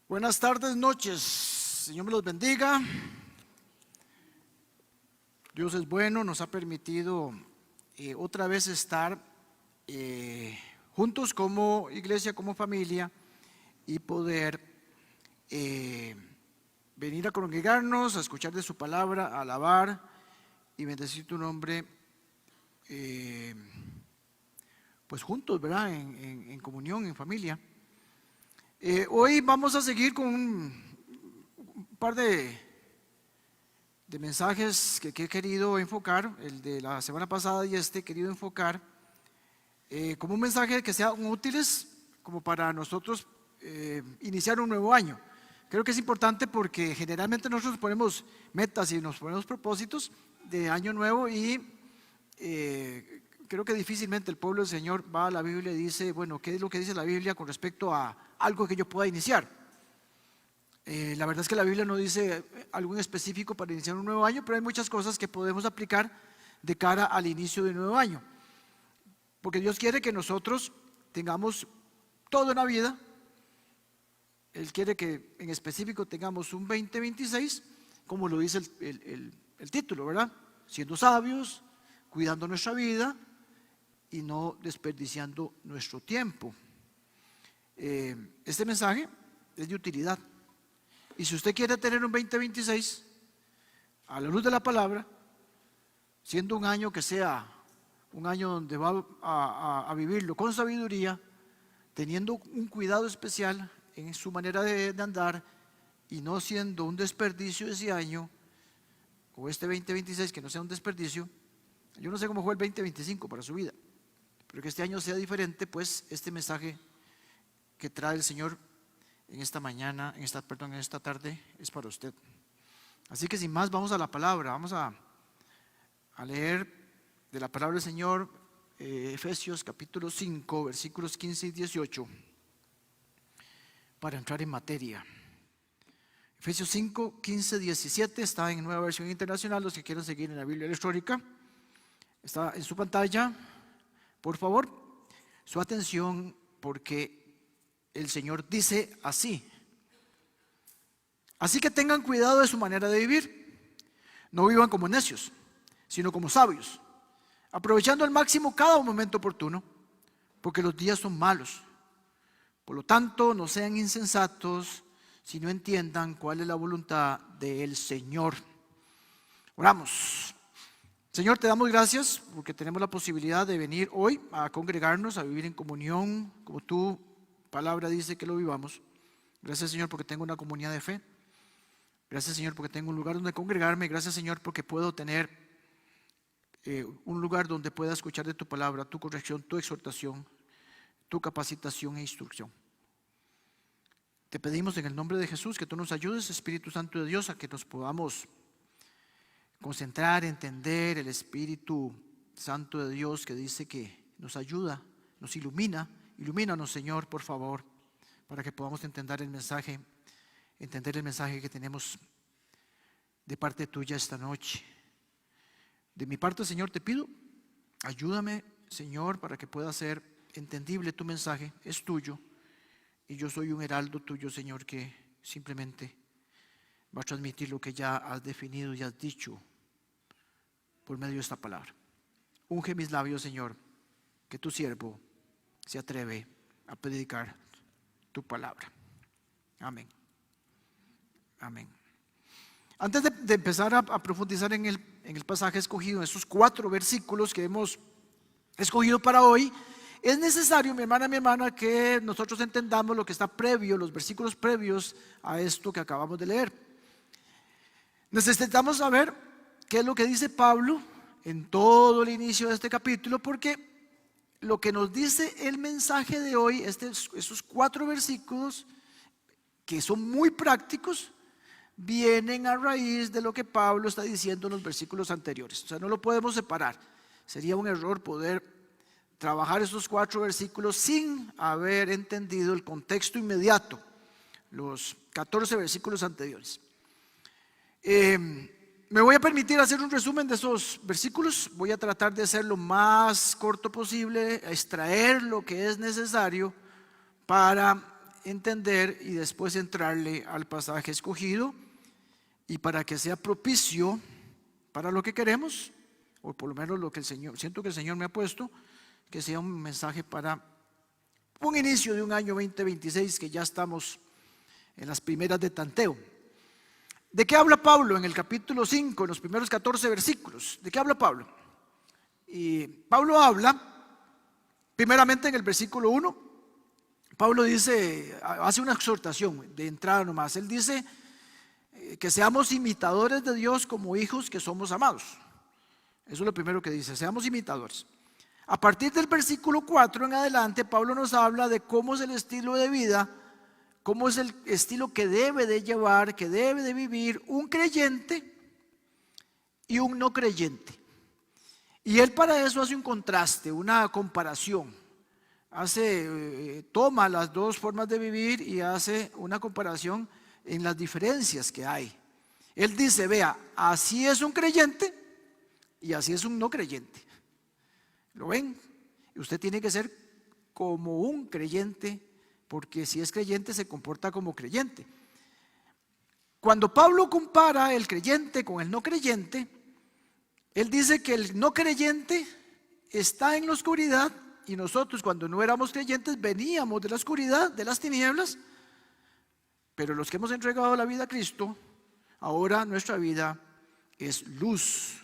Buenas tardes, noches. Señor me los bendiga. Dios es bueno, nos ha permitido otra vez estar juntos como iglesia, como familia y poder venir a congregarnos, a escuchar de su palabra, a alabar y bendecir tu nombre, pues juntos, ¿verdad? En comunión, en familia. Hoy vamos a seguir con un par de mensajes que he querido enfocar, el de la semana pasada y he querido enfocar como un mensaje que sean útiles como para nosotros iniciar un nuevo año. Creo que es importante porque generalmente nosotros ponemos metas y nos ponemos propósitos de año nuevo y creo que difícilmente el pueblo del Señor va a la Biblia y dice, bueno, ¿qué es lo que dice la Biblia con respecto a algo que yo pueda iniciar? La verdad es que la Biblia no dice algo en específico para iniciar un nuevo año, pero hay muchas cosas que podemos aplicar de cara al inicio de un nuevo año. Porque Dios quiere que nosotros tengamos toda una vida. Él quiere que en específico tengamos un 2026, como lo dice el título, ¿verdad? Siendo sabios, cuidando nuestra vida y no desperdiciando nuestro tiempo. Este mensaje es de utilidad. Y si usted quiere tener un 2026 a la luz de la palabra, siendo un año que sea un año donde va a vivirlo con sabiduría, teniendo un cuidado especial en su manera de andar y no siendo un desperdicio ese año, o este 2026 que no sea un desperdicio. Yo no sé cómo fue el 2025 para su vida, pero que este año sea diferente, pues este mensaje que trae el Señor en esta mañana, en esta tarde, es para usted. Así que sin más, vamos a la palabra, vamos a leer de la palabra del Señor, Efesios capítulo 5, versículos 15 y 18, para entrar en materia. Efesios 5, 15, 17, está en Nueva Versión Internacional, los que quieran seguir en la Biblia electrónica, está en su pantalla. Por favor, su atención, porque el Señor dice así: así que tengan cuidado de su manera de vivir, no vivan como necios, sino como sabios, aprovechando al máximo cada momento oportuno, porque los días son malos. Por lo tanto, no sean insensatos, sino entiendan cuál es la voluntad del Señor. Oramos. Señor, te damos gracias porque tenemos la posibilidad de venir hoy a congregarnos, a vivir en comunión, como tu palabra dice que lo vivamos. Gracias, Señor, porque tengo una comunidad de fe. Gracias, Señor, porque tengo un lugar donde congregarme. Gracias, Señor, porque puedo tener un lugar donde pueda escuchar de tu palabra, tu corrección, tu exhortación, tu capacitación e instrucción. Te pedimos en el nombre de Jesús que tú nos ayudes, Espíritu Santo de Dios, a que nos podamos concentrar, entender el Espíritu Santo de Dios que dice que nos ayuda, nos ilumina. Ilumínanos, Señor, por favor, para que podamos entender el mensaje que tenemos de parte tuya esta noche. De mi parte, Señor, te pido, ayúdame, Señor, para que pueda ser entendible tu mensaje. Es tuyo y yo soy un heraldo tuyo, Señor, que simplemente va a transmitir lo que ya has definido y has dicho por medio de esta palabra. Unge mis labios, Señor, que tu siervo se atreve a predicar tu palabra. Amén. Amén. Antes de empezar a profundizar en el pasaje escogido, en esos 4 versículos que hemos escogido para hoy, es necesario, mi hermana, que nosotros entendamos lo que está previo, los versículos previos a esto que acabamos de leer. Necesitamos saber qué es lo que dice Pablo en todo el inicio de este capítulo, porque lo que nos dice el mensaje de hoy, esos 4 versículos, que son muy prácticos, vienen a raíz de lo que Pablo está diciendo en los versículos anteriores. O sea, no lo podemos separar. Sería un error poder trabajar esos 4 versículos sin haber entendido el contexto inmediato, los 14 versículos anteriores. Me voy a permitir hacer un resumen de esos versículos. Voy a tratar de ser lo más corto posible, extraer lo que es necesario para entender y después entrarle al pasaje escogido, y para que sea propicio para lo que queremos, o por lo menos lo que siento que el Señor me ha puesto, que sea un mensaje para un inicio de un año 2026 que ya estamos en las primeras de tanteo. ¿De qué habla Pablo en el capítulo 5, en los primeros 14 versículos? ¿De qué habla Pablo? Y Pablo habla, primeramente en el versículo 1, Pablo dice, hace una exhortación de entrada nomás. Él dice que seamos imitadores de Dios como hijos que somos amados. Eso es lo primero que dice, seamos imitadores. A partir del versículo 4 en adelante, Pablo nos habla de cómo es el estilo de vida, cómo es el estilo que debe de llevar, que debe de vivir un creyente y un no creyente. Y él para eso hace un contraste, una comparación. Toma las dos formas de vivir y hace una comparación en las diferencias que hay. Él dice, vea, así es un creyente y así es un no creyente. ¿Lo ven? Y usted tiene que ser como un creyente, porque si es creyente se comporta como creyente. Cuando Pablo compara el creyente con el no creyente, él dice que el no creyente está en la oscuridad y nosotros cuando no éramos creyentes veníamos de la oscuridad, de las tinieblas, pero los que hemos entregado la vida a Cristo, ahora nuestra vida es luz.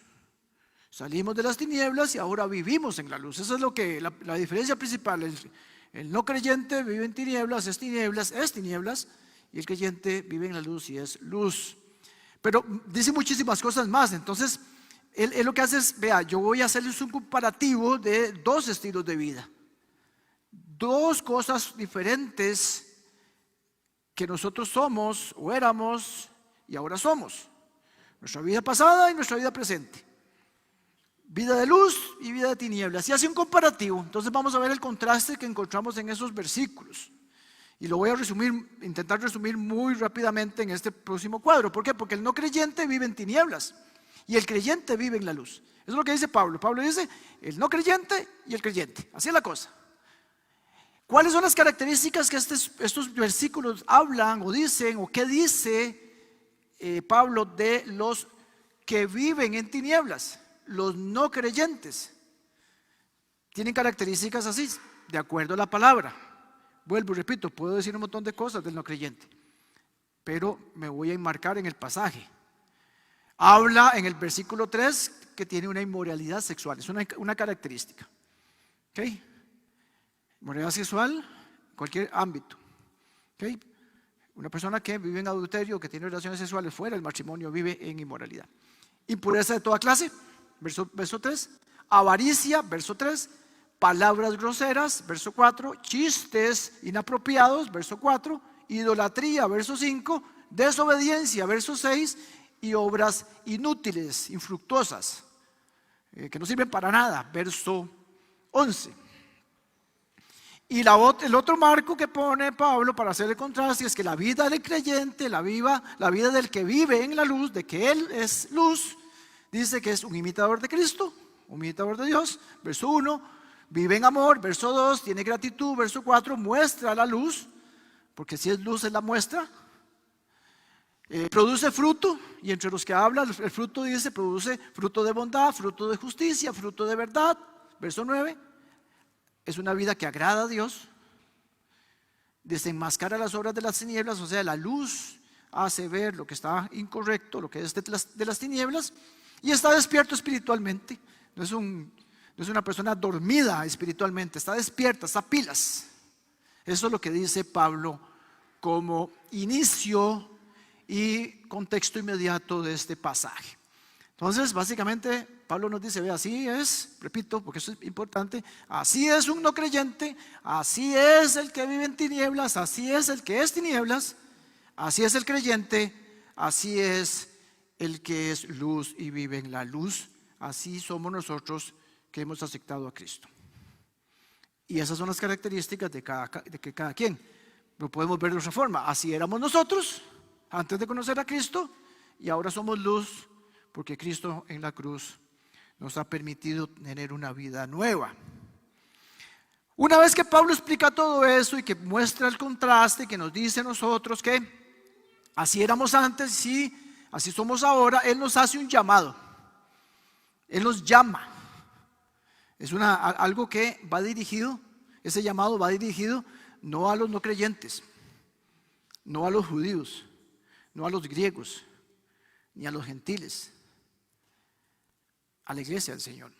Salimos de las tinieblas y ahora vivimos en la luz. Esa es lo que la diferencia principal. El no creyente vive en tinieblas, es tinieblas, y el creyente vive en la luz y es luz. Pero dice muchísimas cosas más. Entonces, él lo que hace es, vea, yo voy a hacerles un comparativo de dos estilos de vida. Dos cosas diferentes que nosotros somos o éramos y ahora somos. Nuestra vida pasada y nuestra vida presente. Vida de luz y vida de tinieblas. Y hace un comparativo. Entonces vamos a ver el contraste que encontramos en esos versículos. Y lo voy a intentar resumir muy rápidamente en este próximo cuadro. ¿Por qué? Porque el no creyente vive en tinieblas y el creyente vive en la luz. Eso es lo que dice Pablo. Pablo dice el no creyente y el creyente. Así es la cosa. ¿Cuáles son las características que estos versículos hablan o dicen, o qué dice Pablo de los que viven en tinieblas? Los no creyentes tienen características así, de acuerdo a la palabra. Vuelvo y repito, puedo decir un montón de cosas del no creyente, pero me voy a enmarcar en el pasaje. Habla en el versículo 3 que tiene una inmoralidad sexual, es una característica. ¿Okay? Inmoralidad sexual en cualquier ámbito. ¿Okay? Una persona que vive en adulterio, que tiene relaciones sexuales fuera del matrimonio, vive en inmoralidad. Impureza de toda clase. Verso 3, avaricia, verso 3, palabras groseras, verso 4, chistes inapropiados, verso 4, idolatría, verso 5, desobediencia, verso 6, y obras inútiles, infructuosas, que no sirven para nada, verso 11. Y el otro marco que pone Pablo para hacer el contraste es que la vida del creyente, la vida del que vive en la luz, de que él es luz, dice que es un imitador de Cristo, un imitador de Dios. Verso 1, vive en amor. Verso 2, tiene gratitud. Verso 4, muestra la luz, porque si es luz es la muestra. Produce fruto, y entre los que habla el fruto dice, produce fruto de bondad, fruto de justicia, fruto de verdad. Verso 9, es una vida que agrada a Dios. Desenmascara las obras de las tinieblas, o sea, la luz hace ver lo que está incorrecto, lo que es de las tinieblas. Y está despierto espiritualmente. No es una persona dormida espiritualmente. Está despierta, está a pilas. Eso es lo que dice Pablo como inicio y contexto inmediato de este pasaje. Entonces, básicamente, Pablo nos dice, ve, así es, repito, porque eso es importante, así es un no creyente, así es el que vive en tinieblas, así es el que es tinieblas, así es el creyente, así es el que es luz y vive en la luz. Así somos nosotros que hemos aceptado a Cristo. Y esas son las características de cada quien. Lo podemos ver de otra forma. Así éramos nosotros antes de conocer a Cristo y ahora somos luz porque Cristo en la cruz nos ha permitido tener una vida nueva. Una vez que Pablo explica todo eso y que muestra el contraste, que nos dice a nosotros que así éramos antes y así somos ahora, él nos hace un llamado. Él nos llama. Es algo que va dirigido, ese llamado va dirigido no a los no creyentes, no a los judíos, no a los griegos, ni a los gentiles, a la iglesia del Señor,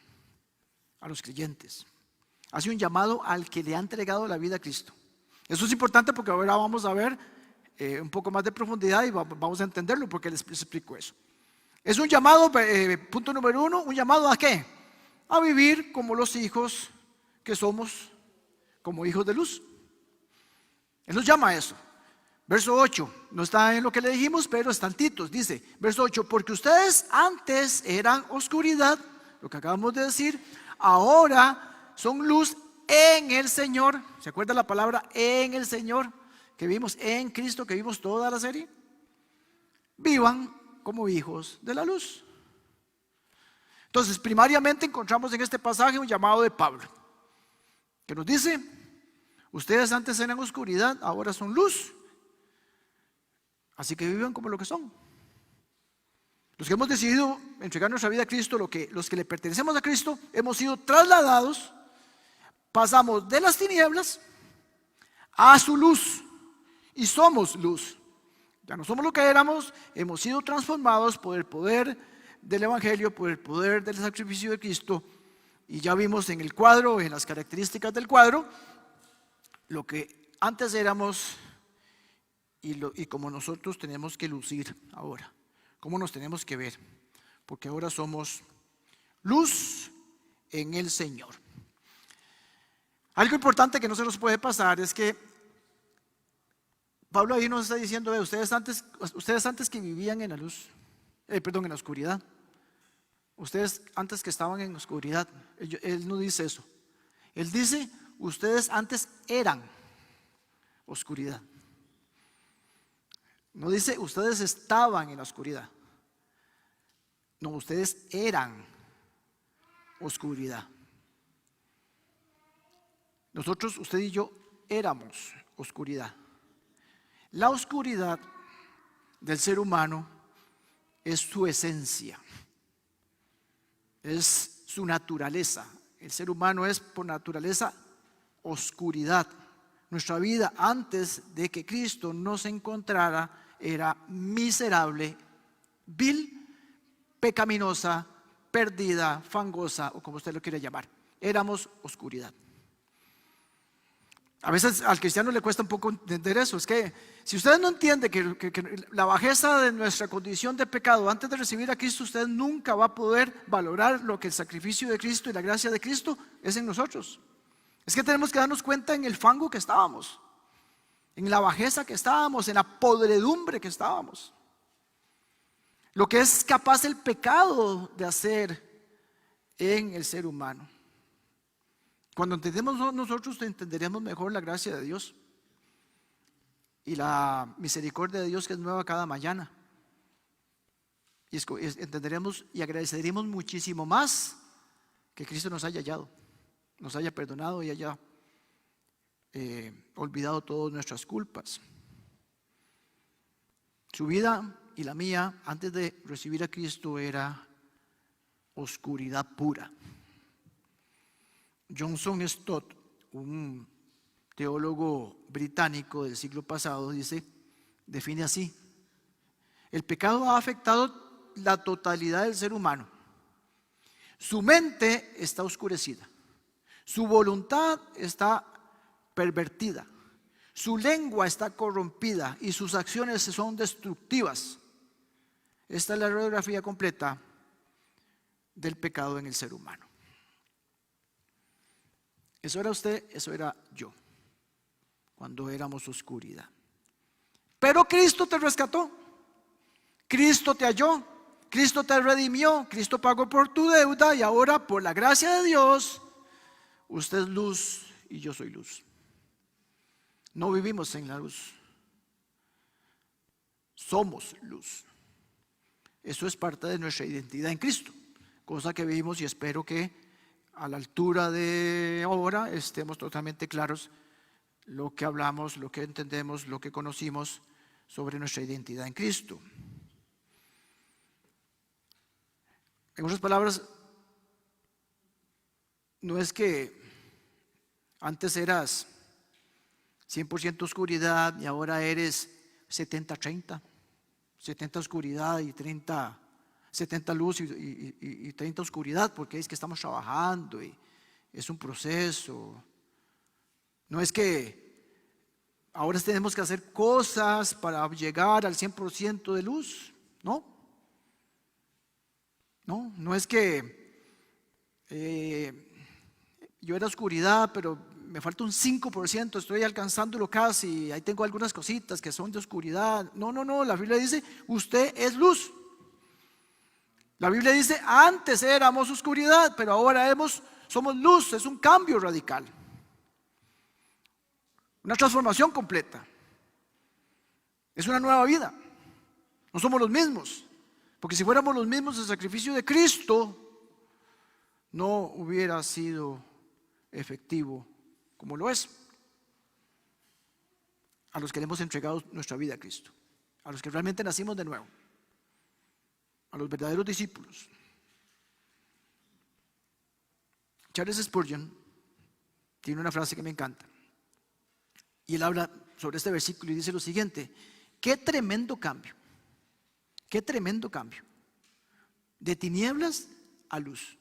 a los creyentes. Hace un llamado al que le ha entregado la vida a Cristo. Eso es importante porque ahora vamos a ver un poco más de profundidad y vamos a entenderlo porque les explico eso. Es un llamado, punto número 1, un llamado ¿a qué? A vivir como los hijos que somos, como hijos de luz. Él nos llama a eso. Verso 8, no está en lo que le dijimos, pero está en Tito, dice, verso 8, porque ustedes antes eran oscuridad, lo que acabamos de decir, ahora son luz en el Señor. ¿Se acuerda la palabra en el Señor? Que vimos en Cristo, que vimos toda la serie. Vivan como hijos de la luz. Entonces, primariamente encontramos en este pasaje un llamado de Pablo, que nos dice, ustedes antes eran oscuridad, ahora son luz. Así que vivan como lo que son. Los que hemos decidido entregar nuestra vida a Cristo, los que le pertenecemos a Cristo, hemos sido trasladados, pasamos de las tinieblas a su luz y somos luz. Ya no somos lo que éramos, hemos sido transformados por el poder del Evangelio, por el poder del sacrificio de Cristo. Y ya vimos en el cuadro, en las características del cuadro, lo que antes éramos y como nosotros tenemos que lucir ahora, cómo nos tenemos que ver, porque ahora somos luz en el Señor. Algo importante que no se nos puede pasar es que Pablo ahí nos está diciendo, ustedes antes que vivían en la luz, en la oscuridad, ustedes antes que estaban en oscuridad, él no dice eso. Él dice, ustedes antes eran oscuridad. No dice, ustedes estaban en la oscuridad. No, ustedes eran oscuridad. Nosotros, usted y yo, éramos oscuridad. La oscuridad del ser humano es su esencia, es su naturaleza. El ser humano es por naturaleza oscuridad. Nuestra vida antes de que Cristo nos encontrara era miserable, vil, pecaminosa, perdida, fangosa o como usted lo quiera llamar. Éramos oscuridad. A veces al cristiano le cuesta un poco entender eso. Es que si usted no entiende que la bajeza de nuestra condición de pecado antes de recibir a Cristo, usted nunca va a poder valorar lo que el sacrificio de Cristo y la gracia de Cristo es en nosotros. Es que tenemos que darnos cuenta en el fango que estábamos, en la bajeza que estábamos, en la podredumbre que estábamos. Lo que es capaz el pecado de hacer en el ser humano. Cuando entendemos nosotros, entenderemos mejor la gracia de Dios y la misericordia de Dios que es nueva cada mañana. Y entenderemos y agradeceremos muchísimo más que Cristo nos haya hallado, nos haya perdonado y haya olvidado todas nuestras culpas. Su vida y la mía antes de recibir a Cristo era oscuridad pura. Johnson Stott, un teólogo británico del siglo pasado, define así: el pecado ha afectado la totalidad del ser humano. Su mente está oscurecida, su voluntad está pervertida, su lengua está corrompida y sus acciones son destructivas. Esta es la radiografía completa del pecado en el ser humano. Eso era usted, eso era yo, cuando éramos oscuridad. Pero Cristo te rescató, Cristo te halló, Cristo te redimió, Cristo pagó por tu deuda y ahora por la gracia de Dios, usted es luz y yo soy luz. No vivimos en la luz, somos luz. Eso es parte de nuestra identidad en Cristo, cosa que vimos y espero que a la altura de ahora estemos totalmente claros lo que hablamos, lo que entendemos, lo que conocimos sobre nuestra identidad en Cristo. En otras palabras, no es que antes eras 100% oscuridad y ahora eres 70-30, 70 oscuridad y 70 luz y 30 oscuridad, porque es que estamos trabajando y es un proceso. No es que ahora tenemos que hacer cosas para llegar al 100% de luz, no. No es que yo era oscuridad, pero me falta un 5%, estoy alcanzándolo casi, ahí tengo algunas cositas que son de oscuridad. No, la Biblia dice, usted es luz. La Biblia dice, antes éramos oscuridad, pero ahora somos luz, es un cambio radical. Una transformación completa. Es una nueva vida. No somos los mismos. Porque si fuéramos los mismos, el sacrificio de Cristo no hubiera sido efectivo como lo es. A los que le hemos entregado nuestra vida a Cristo. A los que realmente nacimos de nuevo. A los verdaderos discípulos. Charles Spurgeon tiene una frase que me encanta. Y él habla sobre este versículo y dice lo siguiente: qué tremendo cambio, qué tremendo cambio, de tinieblas a luz.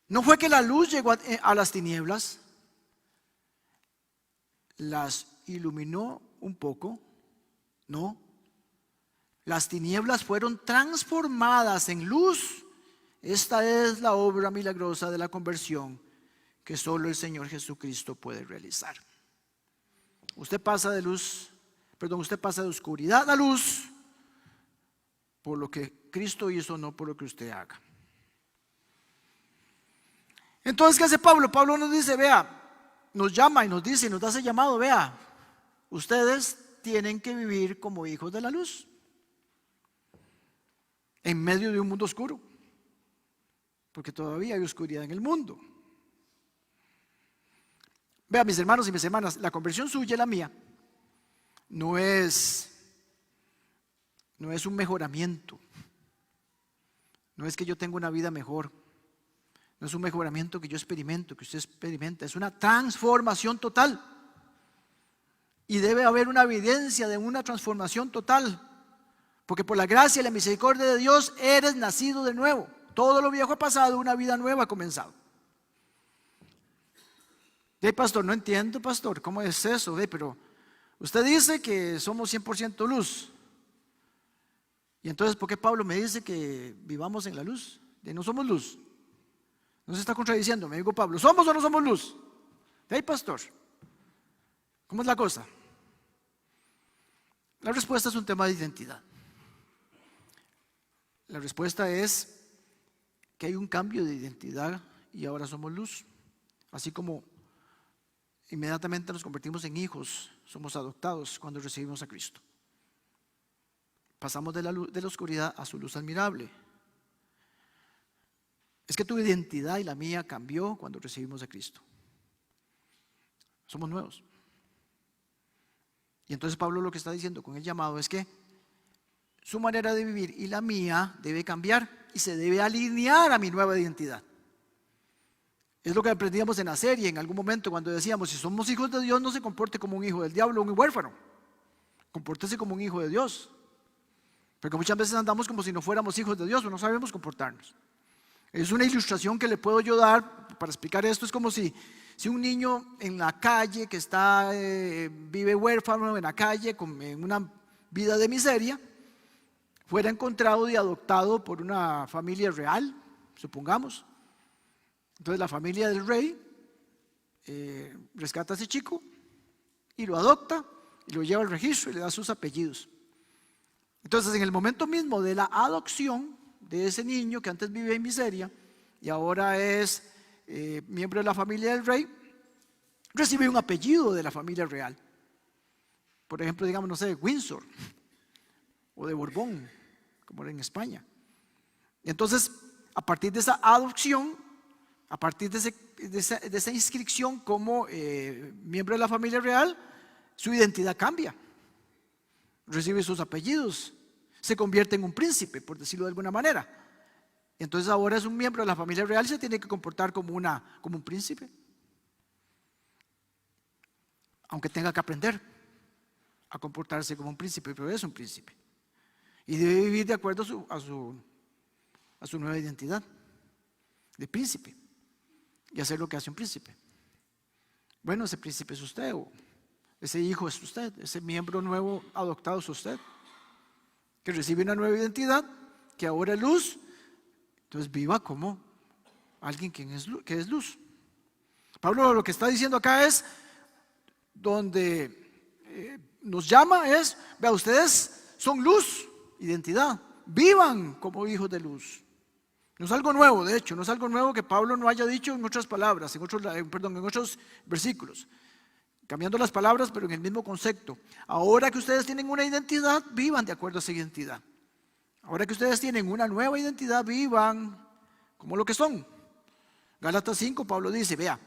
No fue que la luz llegó a las tinieblas, las iluminó un poco, no. Las tinieblas fueron transformadas en luz. Esta es la obra milagrosa de la conversión que solo el Señor Jesucristo puede realizar. Usted pasa de oscuridad a luz por lo que Cristo hizo, no por lo que usted haga. Entonces, ¿qué hace Pablo? Pablo nos dice, vea, nos llama y nos dice, nos da ese llamado, vea, ustedes tienen que vivir como hijos de la luz, en medio de un mundo oscuro, porque todavía hay oscuridad en el mundo. Vea, mis hermanos y mis hermanas, la conversión suya y la mía no es un mejoramiento, no es que yo tenga una vida mejor, no es un mejoramiento que yo experimento, que usted experimenta, es una transformación total. Y debe haber una evidencia de una transformación total, porque por la gracia y la misericordia de Dios eres nacido de nuevo. Todo lo viejo ha pasado, una vida nueva ha comenzado. Pastor, no entiendo, pastor, ¿cómo es eso? Pero usted dice que somos 100% luz. Y entonces, ¿por qué Pablo me dice que vivamos en la luz? No somos luz. No se está contradiciendo, me digo Pablo, ¿somos o no somos luz? Pastor, ¿cómo es la cosa? La respuesta es un tema de identidad. La respuesta es que hay un cambio de identidad y ahora somos luz. Así como inmediatamente nos convertimos en hijos, somos adoptados cuando recibimos a Cristo. Pasamos de la oscuridad a su luz admirable. Es que tu identidad y la mía cambió cuando recibimos a Cristo. Somos nuevos. Y entonces Pablo lo que está diciendo con el llamado es que su manera de vivir y la mía debe cambiar y se debe alinear a mi nueva identidad. Es lo que aprendíamos en la serie en algún momento cuando decíamos, si somos hijos de Dios, no se comporte como un hijo del diablo o un huérfano. Compórtese como un hijo de Dios. Porque muchas veces andamos como si no fuéramos hijos de Dios o no sabemos comportarnos. Es una ilustración que le puedo yo dar para explicar esto. Es como si un niño en la calle que vive huérfano en la calle en una vida de miseria, fuera encontrado y adoptado por una familia real, supongamos. Entonces la familia del rey rescata a ese chico y lo adopta y lo lleva al registro y le da sus apellidos. Entonces en el momento mismo de la adopción de ese niño que antes vivía en miseria y ahora es miembro de la familia del rey, recibe un apellido de la familia real. Por ejemplo, digamos, no sé, Windsor o de Borbón, como era en España. Y entonces, a partir de esa adopción, A partir de esa inscripción como miembro de la familia real, su identidad cambia. Recibe sus apellidos, se convierte en un príncipe, por decirlo de alguna manera. Entonces ahora es un miembro de la familia real y se tiene que comportar como un príncipe. Aunque tenga que aprender a comportarse como un príncipe, pero es un príncipe. Y debe vivir de acuerdo a su nueva identidad de príncipe y hacer lo que hace un príncipe. Bueno, ese príncipe es usted, o ese hijo es usted, ese miembro nuevo adoptado es usted, que recibe una nueva identidad, que ahora es luz. Entonces viva como alguien que es luz. Pablo lo que está diciendo acá es, donde nos llama es, vea, ustedes son luz, identidad, vivan como hijos de luz. No es algo nuevo, de hecho, no es algo nuevo que Pablo no haya dicho en otras palabras, en otros versículos, cambiando las palabras, pero en el mismo concepto. Ahora que ustedes tienen una identidad, vivan de acuerdo a esa identidad. Ahora que ustedes tienen una nueva identidad, vivan como lo que son. Gálatas 5, Pablo dice, vea,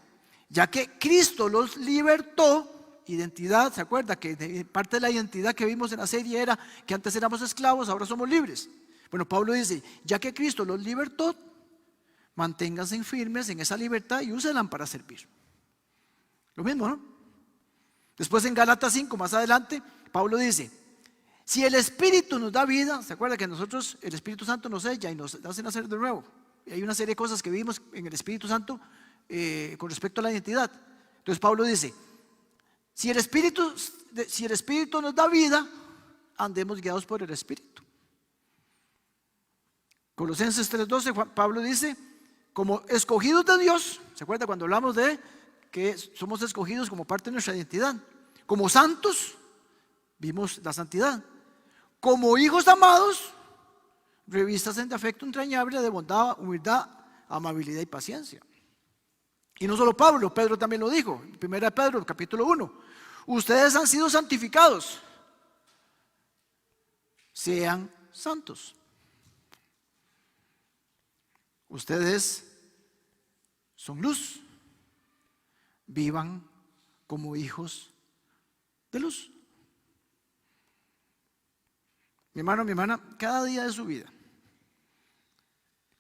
ya que Cristo los libertó, identidad, ¿se acuerda? Que parte de la identidad que vimos en la serie era que antes éramos esclavos, ahora somos libres. Bueno, Pablo dice, ya que Cristo los libertó, manténganse firmes en esa libertad y úsenla para servir. Lo mismo, ¿no? Después en Gálatas 5, más adelante, Pablo dice, si el Espíritu nos da vida, ¿se acuerda que nosotros, el Espíritu Santo nos sella y nos hace nacer de nuevo? Y hay una serie de cosas que vimos en el Espíritu Santo con respecto a la identidad. Entonces Pablo dice, si el Espíritu nos da vida, andemos guiados por el Espíritu. Colosenses 3:12, Pablo dice, como escogidos de Dios, ¿se acuerda cuando hablamos de que somos escogidos como parte de nuestra identidad? Como santos, vimos la santidad. Como hijos amados, revistas de afecto entrañable, de bondad, humildad, amabilidad y paciencia. Y no solo Pablo, Pedro también lo dijo, en 1 Pedro, capítulo 1. Ustedes han sido santificados, sean santos. Ustedes son luz, vivan como hijos de luz. Mi hermano, mi hermana, cada día de su vida,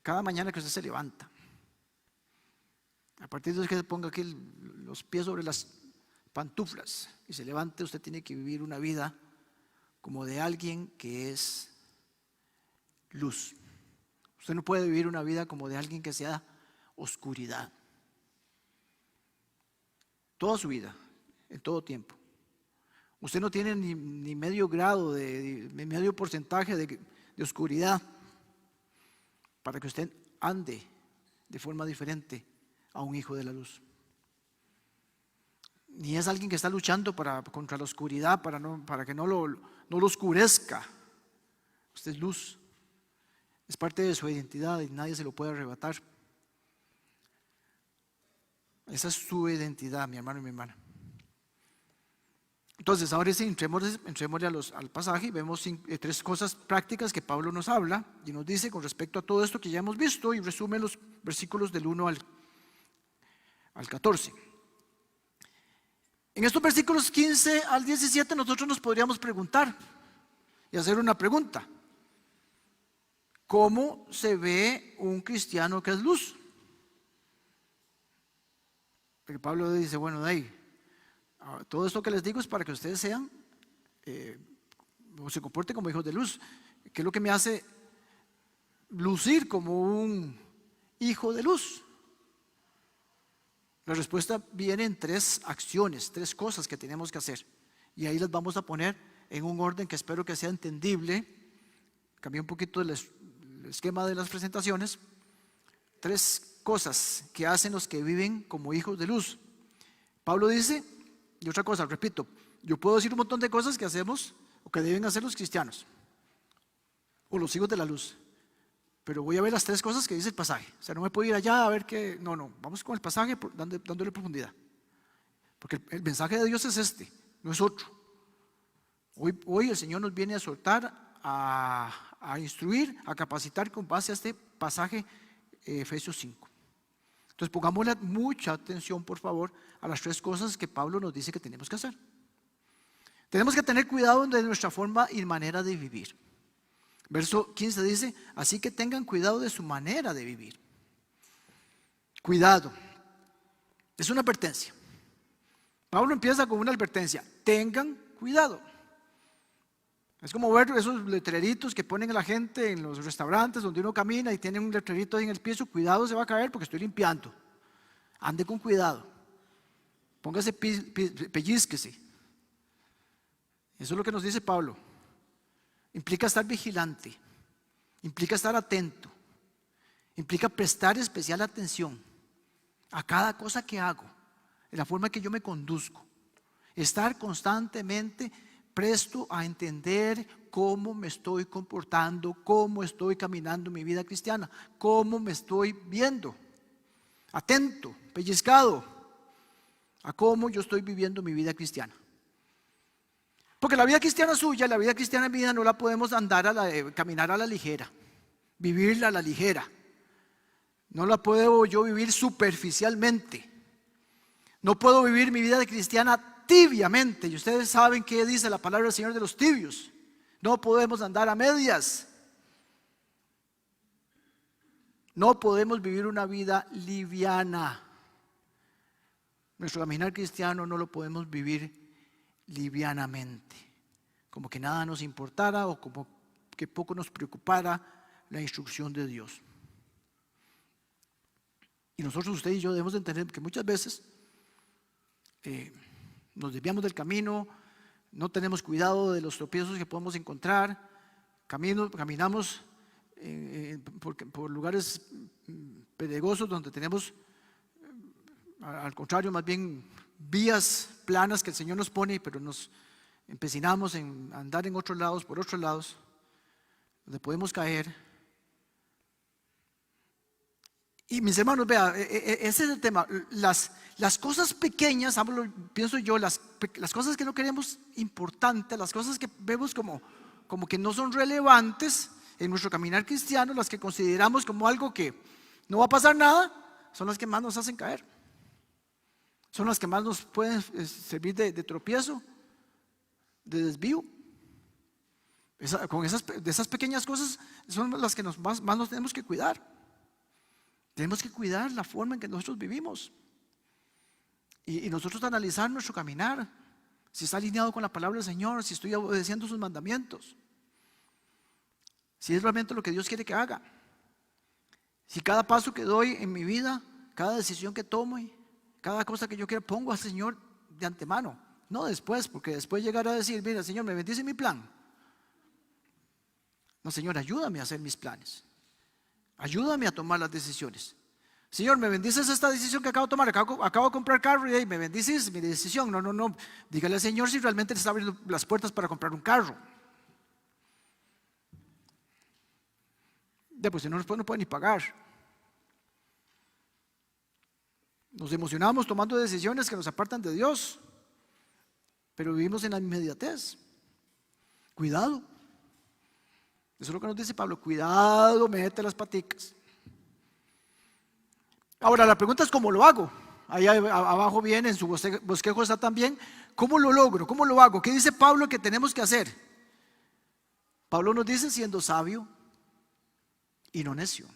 cada mañana que usted se levanta, a partir de que se ponga aquí los pies sobre las pantuflas y se levante, usted tiene que vivir una vida como de alguien que es luz. Usted no puede vivir una vida como de alguien que sea oscuridad. Toda su vida, en todo tiempo. Usted no tiene ni medio grado, ni medio porcentaje de oscuridad para que usted ande de forma diferente a un hijo de la luz. Ni es alguien que está luchando contra la oscuridad para que no lo oscurezca. Usted es luz. Es parte de su identidad y nadie se lo puede arrebatar. Esa es su identidad, mi hermano y mi hermana. Entonces, ahora sí, entrémosle al pasaje y vemos tres cosas prácticas que Pablo nos habla y nos dice con respecto a todo esto que ya hemos visto, y resume los versículos del 1 al 14. En estos versículos 15 al 17 nosotros nos podríamos preguntar y hacer una pregunta. ¿Cómo se ve un cristiano que es luz? Porque Pablo dice, bueno, de ahí, todo esto que les digo es para que ustedes sean o se comporten como hijos de luz. ¿Qué es lo que me hace lucir como un hijo de luz? La respuesta viene en tres acciones, tres cosas que tenemos que hacer. Y ahí las vamos a poner en un orden que espero que sea entendible. Cambié un poquito el esquema de las presentaciones. Tres cosas que hacen los que viven como hijos de luz. Pablo dice, y otra cosa, repito, yo puedo decir un montón de cosas que hacemos o que deben hacer los cristianos o los hijos de la luz, pero voy a ver las tres cosas que dice el pasaje. O sea, no me puedo ir allá a ver qué. No, vamos con el pasaje dándole profundidad, porque el mensaje de Dios es este, no es otro. Hoy el Señor nos viene a exhortar, a instruir, a capacitar con base a este pasaje, Efesios 5. Entonces pongámosle mucha atención, por favor, a las 3 cosas que Pablo nos dice que tenemos que hacer. Tenemos que tener cuidado de nuestra forma y manera de vivir. Verso 15 dice, así que tengan cuidado de su manera de vivir. Cuidado. Es una advertencia. Pablo empieza con una advertencia. Tengan cuidado. Es como ver esos letreritos que ponen a la gente en los restaurantes donde uno camina y tiene un letrerito ahí en el piso. Cuidado, se va a caer porque estoy limpiando. Ande con cuidado. Póngase, pellizquese. Eso es lo que nos dice Pablo. Implica estar vigilante. Implica estar atento. Implica prestar especial atención a cada cosa que hago, en la forma que yo me conduzco. Estar constantemente presto a entender cómo me estoy comportando, cómo estoy caminando mi vida cristiana, cómo me estoy viendo. Atento, pellizcado a cómo yo estoy viviendo mi vida cristiana. Porque la vida cristiana suya, la vida cristiana mía, no la podemos caminar a la ligera, vivirla a la ligera. No la puedo yo vivir superficialmente. No puedo vivir mi vida de cristiana tibiamente. Y ustedes saben qué dice la palabra del Señor de los tibios. No podemos andar a medias. No podemos vivir una vida liviana. Nuestro caminar cristiano no lo podemos vivir livianamente, como que nada nos importara o como que poco nos preocupara la instrucción de Dios. Y nosotros, usted y yo, debemos de entender que muchas veces nos desviamos del camino, no tenemos cuidado de los tropiezos que podemos encontrar, caminamos por lugares pedregosos donde tenemos, al contrario, más bien vías planas que el Señor nos pone, pero nos empecinamos en andar en otros lados, por otros lados, donde podemos caer. Y mis hermanos, vea, ese es el tema. Las cosas pequeñas, pienso yo, las cosas que no queremos importantes, las cosas que vemos como que no son relevantes en nuestro caminar cristiano, las que consideramos como algo que no va a pasar nada, son las que más nos hacen caer. Son las que más nos pueden servir de tropiezo, de desvío. De esas pequeñas cosas son las que más nos tenemos que cuidar. Tenemos que cuidar la forma en que nosotros vivimos. Y nosotros analizar nuestro caminar, si está alineado con la palabra del Señor, si estoy obedeciendo sus mandamientos, si es realmente lo que Dios quiere que haga, si cada paso que doy en mi vida, cada decisión que tomo, cada cosa que yo quiera, pongo al Señor de antemano, no después, porque después llegará a decir, mira, Señor, me bendice mi plan. No, Señor, ayúdame a hacer mis planes, ayúdame a tomar las decisiones. Señor, me bendices esta decisión que acabo de tomar, acabo de comprar carro y me bendices mi decisión. No, dígale al Señor si realmente le está abriendo las puertas para comprar un carro. Ya, pues si no, después no puede ni pagar. Nos emocionamos tomando decisiones que nos apartan de Dios, pero vivimos en la inmediatez. Cuidado. Eso es lo que nos dice Pablo. Cuidado, mete las paticas. Ahora la pregunta es ¿cómo lo hago? Ahí abajo viene, en su bosquejo está también. ¿Cómo lo logro? ¿Cómo lo hago? ¿Qué dice Pablo que tenemos que hacer? Pablo nos dice siendo sabio y no necio.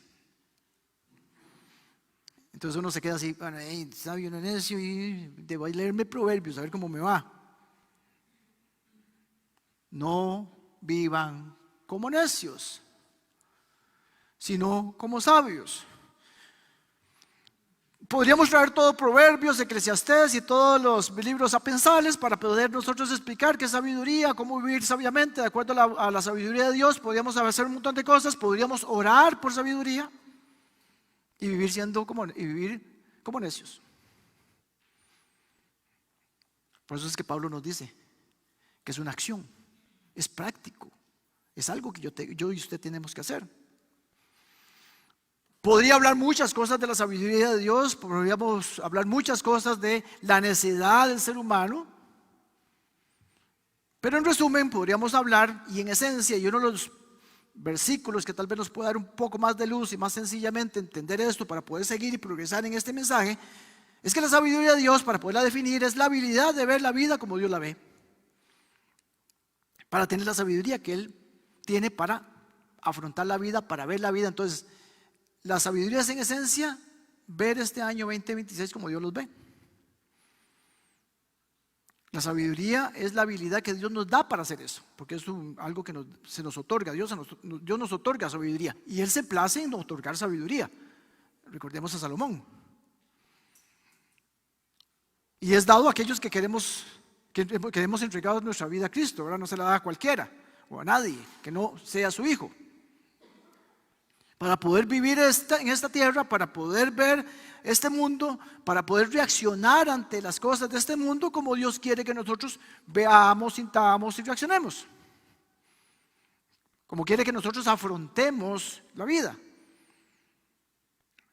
Entonces uno se queda así, bueno, sabio y no necio, y debo leerme Proverbios, a ver cómo me va. No vivan como necios, sino como sabios. Podríamos traer todos Proverbios, Eclesiastés y todos los libros sapensales para poder nosotros explicar qué es sabiduría, cómo vivir sabiamente de acuerdo a la sabiduría de Dios. Podríamos hacer un montón de cosas, podríamos orar por sabiduría y vivir como necios. Por eso es que Pablo nos dice que es una acción, es práctico, es algo que yo y usted tenemos que hacer. Podría hablar muchas cosas de la sabiduría de Dios, podríamos hablar muchas cosas de la necedad del ser humano, pero en resumen podríamos hablar, y en esencia, y uno de los versículos que tal vez nos pueda dar un poco más de luz y más sencillamente entender esto para poder seguir y progresar en este mensaje, es que la sabiduría de Dios, para poderla definir, es la habilidad de ver la vida como Dios la ve. Para tener la sabiduría que Él tiene para afrontar la vida, para ver la vida. Entonces, la sabiduría es en esencia ver este año 2026 como Dios los ve. La sabiduría es la habilidad que Dios nos da para hacer eso, porque es algo que se nos otorga. Dios nos otorga sabiduría y Él se place en otorgar sabiduría. Recordemos a Salomón. Y es dado a aquellos que queremos entregar nuestra vida a Cristo, ¿verdad? No se la da a cualquiera o a nadie que no sea su hijo. Para poder vivir en esta tierra, para poder ver este mundo, para poder reaccionar ante las cosas de este mundo como Dios quiere que nosotros veamos, sintamos y reaccionemos. Como quiere que nosotros afrontemos la vida.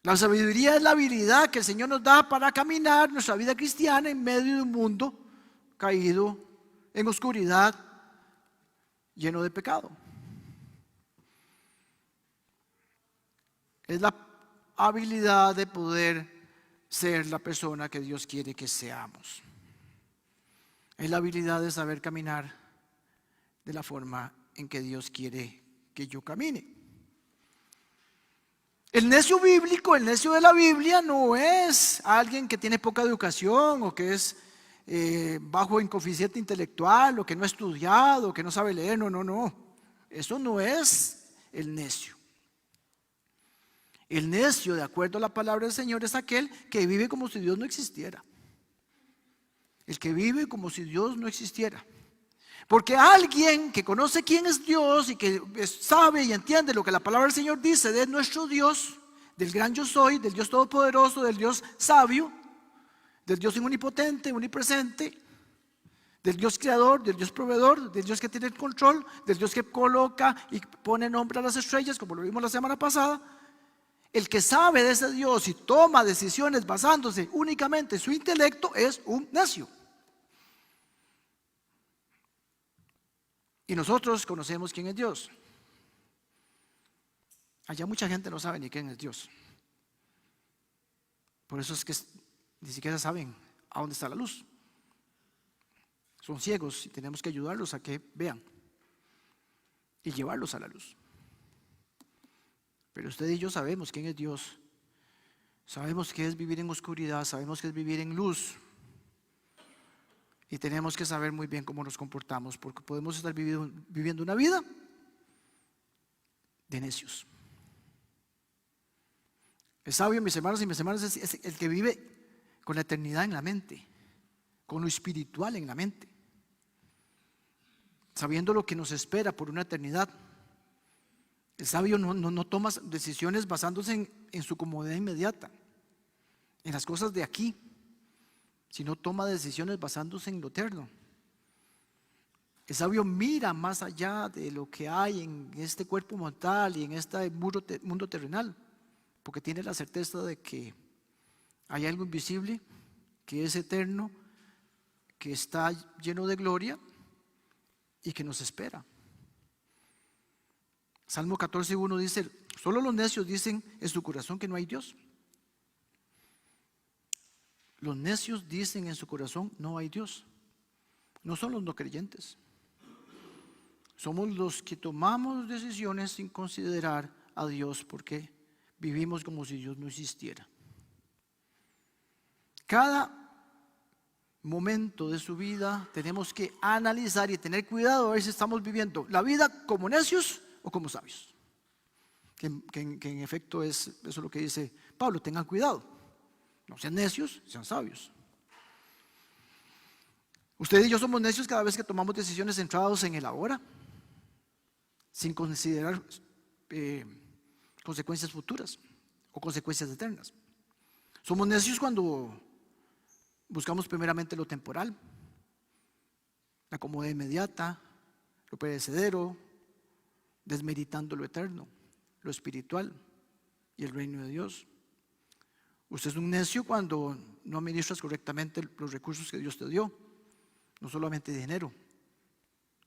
La sabiduría es la habilidad que el Señor nos da para caminar nuestra vida cristiana en medio de un mundo caído en oscuridad, lleno de pecado. Es la habilidad de poder ser la persona que Dios quiere que seamos. Es la habilidad de saber caminar de la forma en que Dios quiere que yo camine. El necio bíblico, el necio de la Biblia, no es alguien que tiene poca educación o que es bajo en coeficiente intelectual o que no ha estudiado, o que no sabe leer. No. Eso no es el necio. El necio, de acuerdo a la palabra del Señor, es aquel que vive como si Dios no existiera. El que vive como si Dios no existiera. Porque alguien que conoce quién es Dios y que sabe y entiende lo que la palabra del Señor dice de nuestro Dios, del gran yo soy, del Dios todopoderoso, del Dios sabio, del Dios omnipotente, omnipresente, del Dios creador, del Dios proveedor, del Dios que tiene el control, del Dios que coloca y pone nombre a las estrellas, como lo vimos la semana pasada. El que sabe de ese Dios y toma decisiones basándose únicamente en su intelecto es un necio. Y nosotros conocemos quién es Dios. Allá mucha gente no sabe ni quién es Dios. Por eso es que ni siquiera saben a dónde está la luz. Son ciegos y tenemos que ayudarlos a que vean y llevarlos a la luz. Pero usted y yo sabemos quién es Dios. Sabemos qué es vivir en oscuridad, sabemos qué es vivir en luz. Y tenemos que saber muy bien cómo nos comportamos, porque podemos estar viviendo una vida de necios. El sabio, mis hermanos y mis hermanas, es el que vive con la eternidad en la mente, con lo espiritual en la mente, sabiendo lo que nos espera por una eternidad. El sabio no toma decisiones basándose en su comodidad inmediata, en las cosas de aquí, sino toma decisiones basándose en lo eterno. El sabio mira más allá de lo que hay en este cuerpo mortal y en este mundo terrenal, porque tiene la certeza de que hay algo invisible, que es eterno, que está lleno de gloria y que nos espera. Salmo 14:1 dice: solo los necios dicen en su corazón que no hay Dios. Los necios dicen en su corazón no hay Dios. No son los no creyentes. Somos los que tomamos decisiones sin considerar a Dios porque vivimos como si Dios no existiera. Cada momento de su vida tenemos que analizar y tener cuidado a ver si estamos viviendo la vida como necios o como sabios. Que en efecto eso es lo que dice Pablo: tengan cuidado, no sean necios, sean sabios. Usted y yo somos necios cada vez que tomamos decisiones centradas en el ahora, sin considerar consecuencias futuras o consecuencias eternas. Somos necios cuando buscamos primeramente lo temporal, la comodidad inmediata, lo perecedero, desmeritando lo eterno, lo espiritual y el reino de Dios. Usted es un necio cuando no administras correctamente los recursos que Dios te dio, no solamente dinero,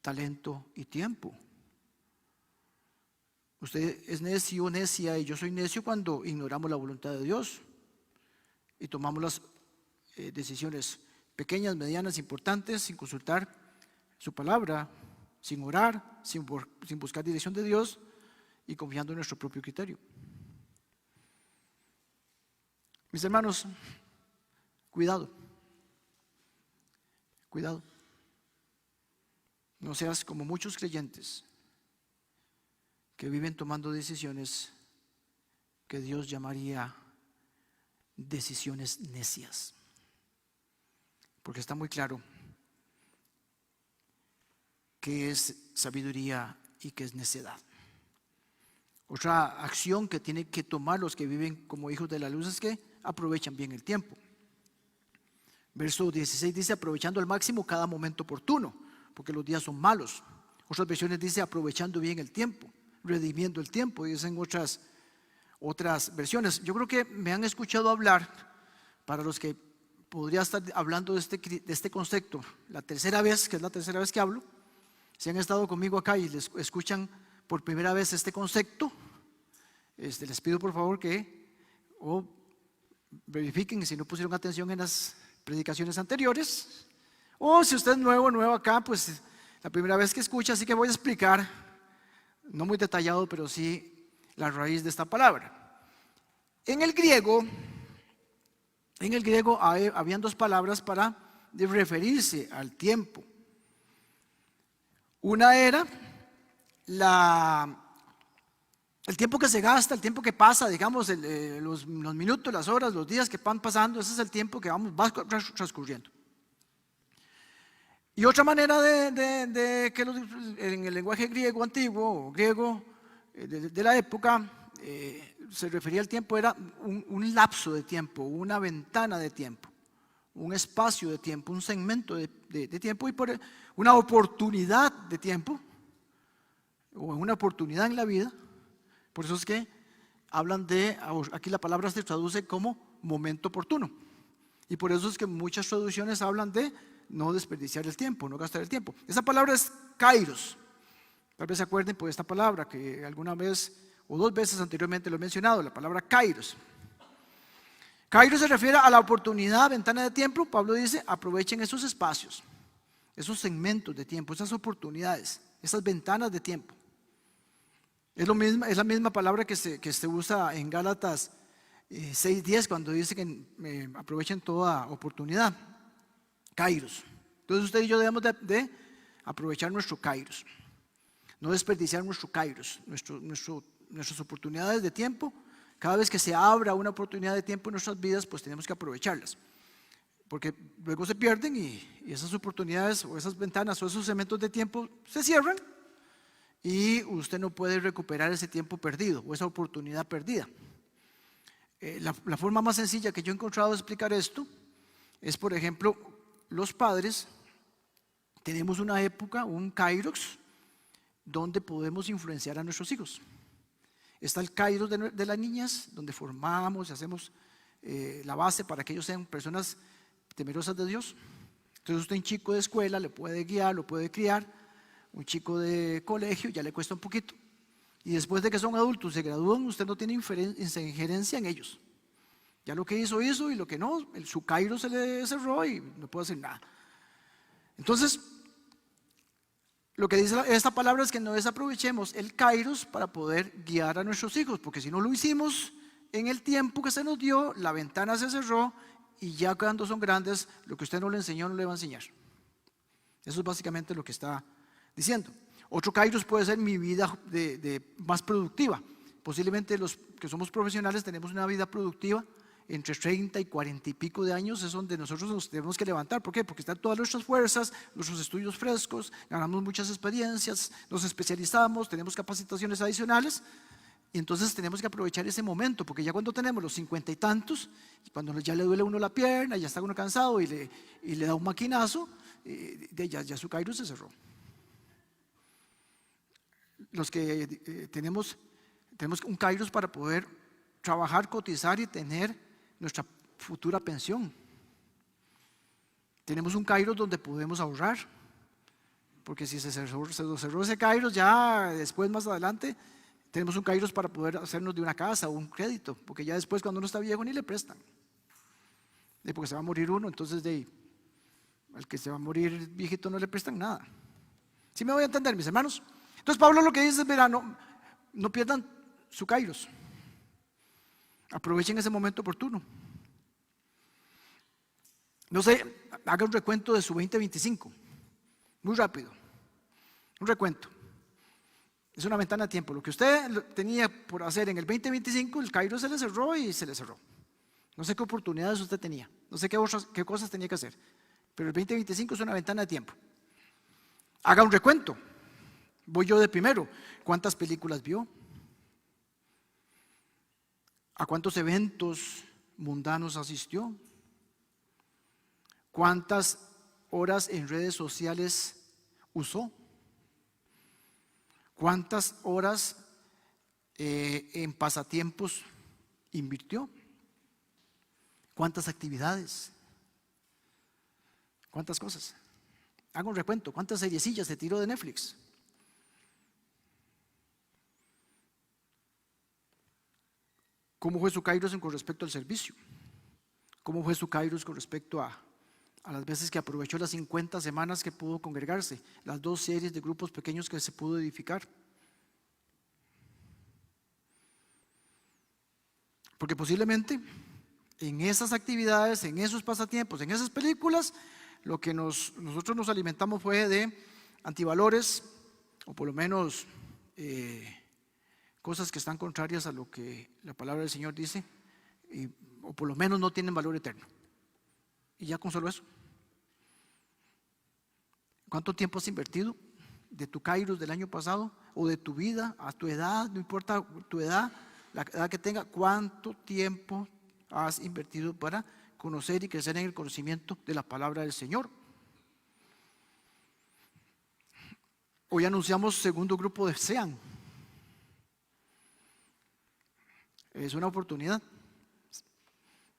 talento y tiempo. Usted es necio o necia y yo soy necio cuando ignoramos la voluntad de Dios y tomamos las decisiones pequeñas, medianas, importantes, sin consultar su palabra, sin orar, sin buscar dirección de Dios y confiando en nuestro propio criterio. Mis hermanos, cuidado, cuidado. No seas como muchos creyentes que viven tomando decisiones que Dios llamaría decisiones necias. Porque está muy claro qué es sabiduría y qué es necedad. Otra acción que tienen que tomar los que viven como hijos de la luz es que aprovechan bien el tiempo. Verso 16 dice: aprovechando al máximo cada momento oportuno, porque los días son malos. Otras versiones dice: aprovechando bien el tiempo, redimiendo el tiempo, dicen otras versiones. Yo creo que me han escuchado hablar, para los que podría estar hablando de este concepto, la tercera vez que hablo, si han estado conmigo acá y les escuchan por primera vez este concepto, les pido por favor que verifiquen si no pusieron atención en las predicaciones anteriores, o si usted es nuevo acá, pues la primera vez que escucha, así que voy a explicar, no muy detallado, pero sí la raíz de esta palabra. En el griego habían dos palabras para referirse al tiempo. Una era el tiempo que se gasta, el tiempo que pasa, digamos, los minutos, las horas, los días que van pasando, ese es el tiempo que va transcurriendo. Y otra manera de que en el lenguaje griego antiguo, o griego de la época, se refería al tiempo, era un lapso de tiempo, una ventana de tiempo, un espacio de tiempo, un segmento de tiempo, y por una oportunidad de tiempo, o una oportunidad en la vida. Por eso es que hablan aquí la palabra se traduce como momento oportuno, y por eso es que muchas traducciones hablan de no desperdiciar el tiempo, no gastar el tiempo. Esa palabra es kairos. Tal vez se acuerden por esta palabra que alguna vez o dos veces anteriormente lo he mencionado, la palabra kairos. Kairos se refiere a la oportunidad, ventana de tiempo. Pablo dice: aprovechen esos espacios, esos segmentos de tiempo, esas oportunidades, esas ventanas de tiempo. Es la misma palabra que se usa en Gálatas 6:10 cuando dice que aprovechen toda oportunidad. Kairos. Entonces usted y yo debemos de aprovechar nuestro kairos, no desperdiciar nuestro kairos, nuestras oportunidades de tiempo. Cada vez que se abra una oportunidad de tiempo en nuestras vidas, pues tenemos que aprovecharlas, porque luego se pierden y esas oportunidades o esas ventanas o esos segmentos de tiempo se cierran y usted no puede recuperar ese tiempo perdido o esa oportunidad perdida. La forma más sencilla que yo he encontrado de explicar esto es, por ejemplo, los padres tenemos una época, un kairos, donde podemos influenciar a nuestros hijos. Está el kairos de las niñas, donde formamos y hacemos la base para que ellos sean personas temerosas de Dios. Entonces usted, un chico de escuela, le puede guiar, lo puede criar. Un chico de colegio ya le cuesta un poquito. Y después de que son adultos, se gradúan, usted no tiene injerencia en ellos. Ya lo que hizo y lo que no, su kairos se le cerró y no puede hacer nada. Entonces, lo que dice esta palabra es que no desaprovechemos el kairos para poder guiar a nuestros hijos, porque si no lo hicimos en el tiempo que se nos dio, la ventana se cerró y ya cuando son grandes, lo que usted no le enseñó no le va a enseñar. Eso es básicamente lo que está diciendo. Otro kairos puede ser mi vida más productiva. Posiblemente los que somos profesionales tenemos una vida productiva entre 30 y 40 y pico de años, es donde nosotros nos tenemos que levantar. ¿Por qué? Porque están todas nuestras fuerzas, nuestros estudios frescos, ganamos muchas experiencias, nos especializamos, tenemos capacitaciones adicionales, y entonces tenemos que aprovechar ese momento, porque ya cuando tenemos los 50 y tantos, y cuando ya le duele a uno la pierna, ya está uno cansado y le da un maquinazo, ya su kairos se cerró. Los que tenemos un kairos para poder trabajar, cotizar y tener nuestra futura pensión. Tenemos un kairos donde podemos ahorrar, porque si se cerró ese kairos, ya después más adelante Tenemos un kairos para poder hacernos de una casa o un crédito, porque ya después cuando uno está viejo ni le prestan. Porque se va a morir uno, entonces al que se va a morir viejito no le prestan nada. ¿Sí me voy a entender, mis hermanos? Entonces Pablo lo que dice es, verá, no pierdan su kairos. Aprovechen ese momento oportuno. No sé, haga un recuento de su 2025. Muy rápido. Un recuento. Es una ventana de tiempo. Lo que usted tenía por hacer en el 2025, el kairos se le cerró y se le cerró. No sé qué oportunidades usted tenía. No sé qué cosas tenía que hacer. Pero el 2025 es una ventana de tiempo. Haga un recuento. Voy yo de primero. ¿Cuántas películas vio? ¿A cuántos eventos mundanos asistió? ¿Cuántas horas en redes sociales usó? ¿Cuántas horas en pasatiempos invirtió? ¿Cuántas actividades? ¿Cuántas cosas? Haga un recuento. ¿Cuántas seriecillas se tiró de Netflix? ¿Cómo fue su kairos con respecto al servicio? ¿Cómo fue su kairos con respecto a las veces que aprovechó las 50 semanas que pudo congregarse, las 2 series de grupos pequeños que se pudo edificar? Porque posiblemente en esas actividades, en esos pasatiempos, en esas películas, lo que nosotros nos alimentamos fue de antivalores, o por lo menos cosas que están contrarias a lo que la palabra del Señor dice, o por lo menos no tienen valor eterno. Y ya con solo eso. ¿Cuánto tiempo has invertido de tu kairos del año pasado o de tu vida a tu edad? No importa tu edad, la edad que tenga, ¿cuánto tiempo has invertido para conocer y crecer en el conocimiento de la palabra del Señor? Hoy anunciamos segundo grupo de SEAN. Es una oportunidad.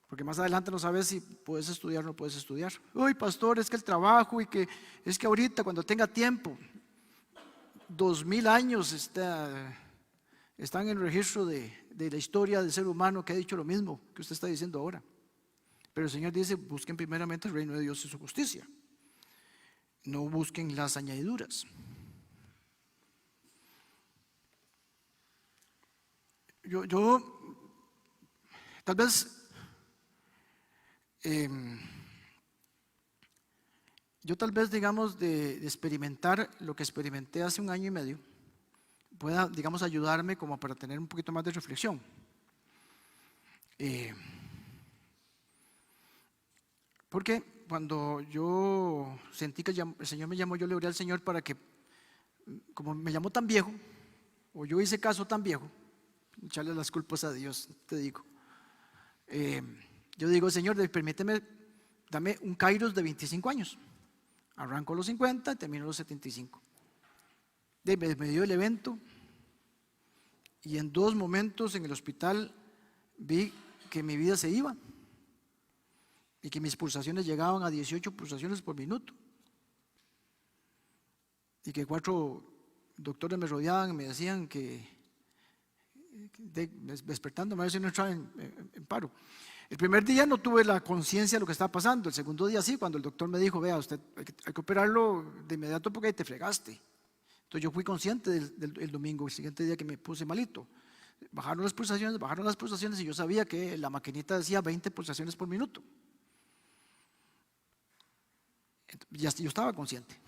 Porque más adelante no sabes si puedes estudiar o no puedes estudiar. Uy, pastor, es que el trabajo y que es que ahorita cuando tenga tiempo, 2000 años están en el registro de la historia del ser humano que ha dicho lo mismo que usted está diciendo ahora. Pero el Señor dice, busquen primeramente el reino de Dios y su justicia. No busquen las añadiduras. Yo tal vez digamos, de experimentar lo que experimenté hace 1 año y medio, pueda, digamos, ayudarme como para tener un poquito más de reflexión. Porque cuando yo sentí que el Señor me llamó, yo le oré al Señor para que, como me llamó tan viejo, o yo hice caso tan viejo, echarle las culpas a Dios, te digo. Yo digo, Señor, permíteme, dame un kairos de 25 años. Arranco los 50 y termino los 75. Me dio el evento y en 2 momentos en el hospital vi que mi vida se iba y que mis pulsaciones llegaban a 18 pulsaciones por minuto y que 4 doctores me rodeaban y me decían que despertándome a ver si no entraba en paro. El primer día no tuve la conciencia de lo que estaba pasando. El segundo día sí, cuando el doctor me dijo, vea, usted hay que operarlo de inmediato porque ahí te fregaste. Entonces yo fui consciente del domingo, el siguiente día que me puse malito. Bajaron las pulsaciones y yo sabía que la maquinita decía 20 pulsaciones por minuto. Yo estaba consciente.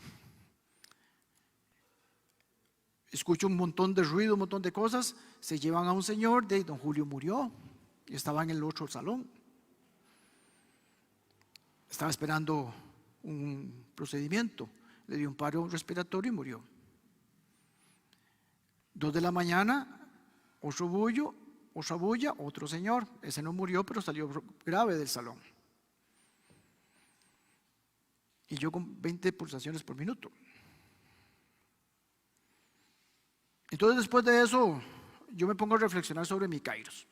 Escucho un montón de ruido, un montón de cosas. Se llevan a un señor, don Julio murió. Y estaba en el otro salón. Estaba esperando un procedimiento. Le dio un paro respiratorio y murió. 2 de la mañana, otra bulla, otro señor. Ese no murió, pero salió grave del salón. Y yo con 20 pulsaciones por minuto. Entonces después de eso, yo me pongo a reflexionar sobre mi kairos.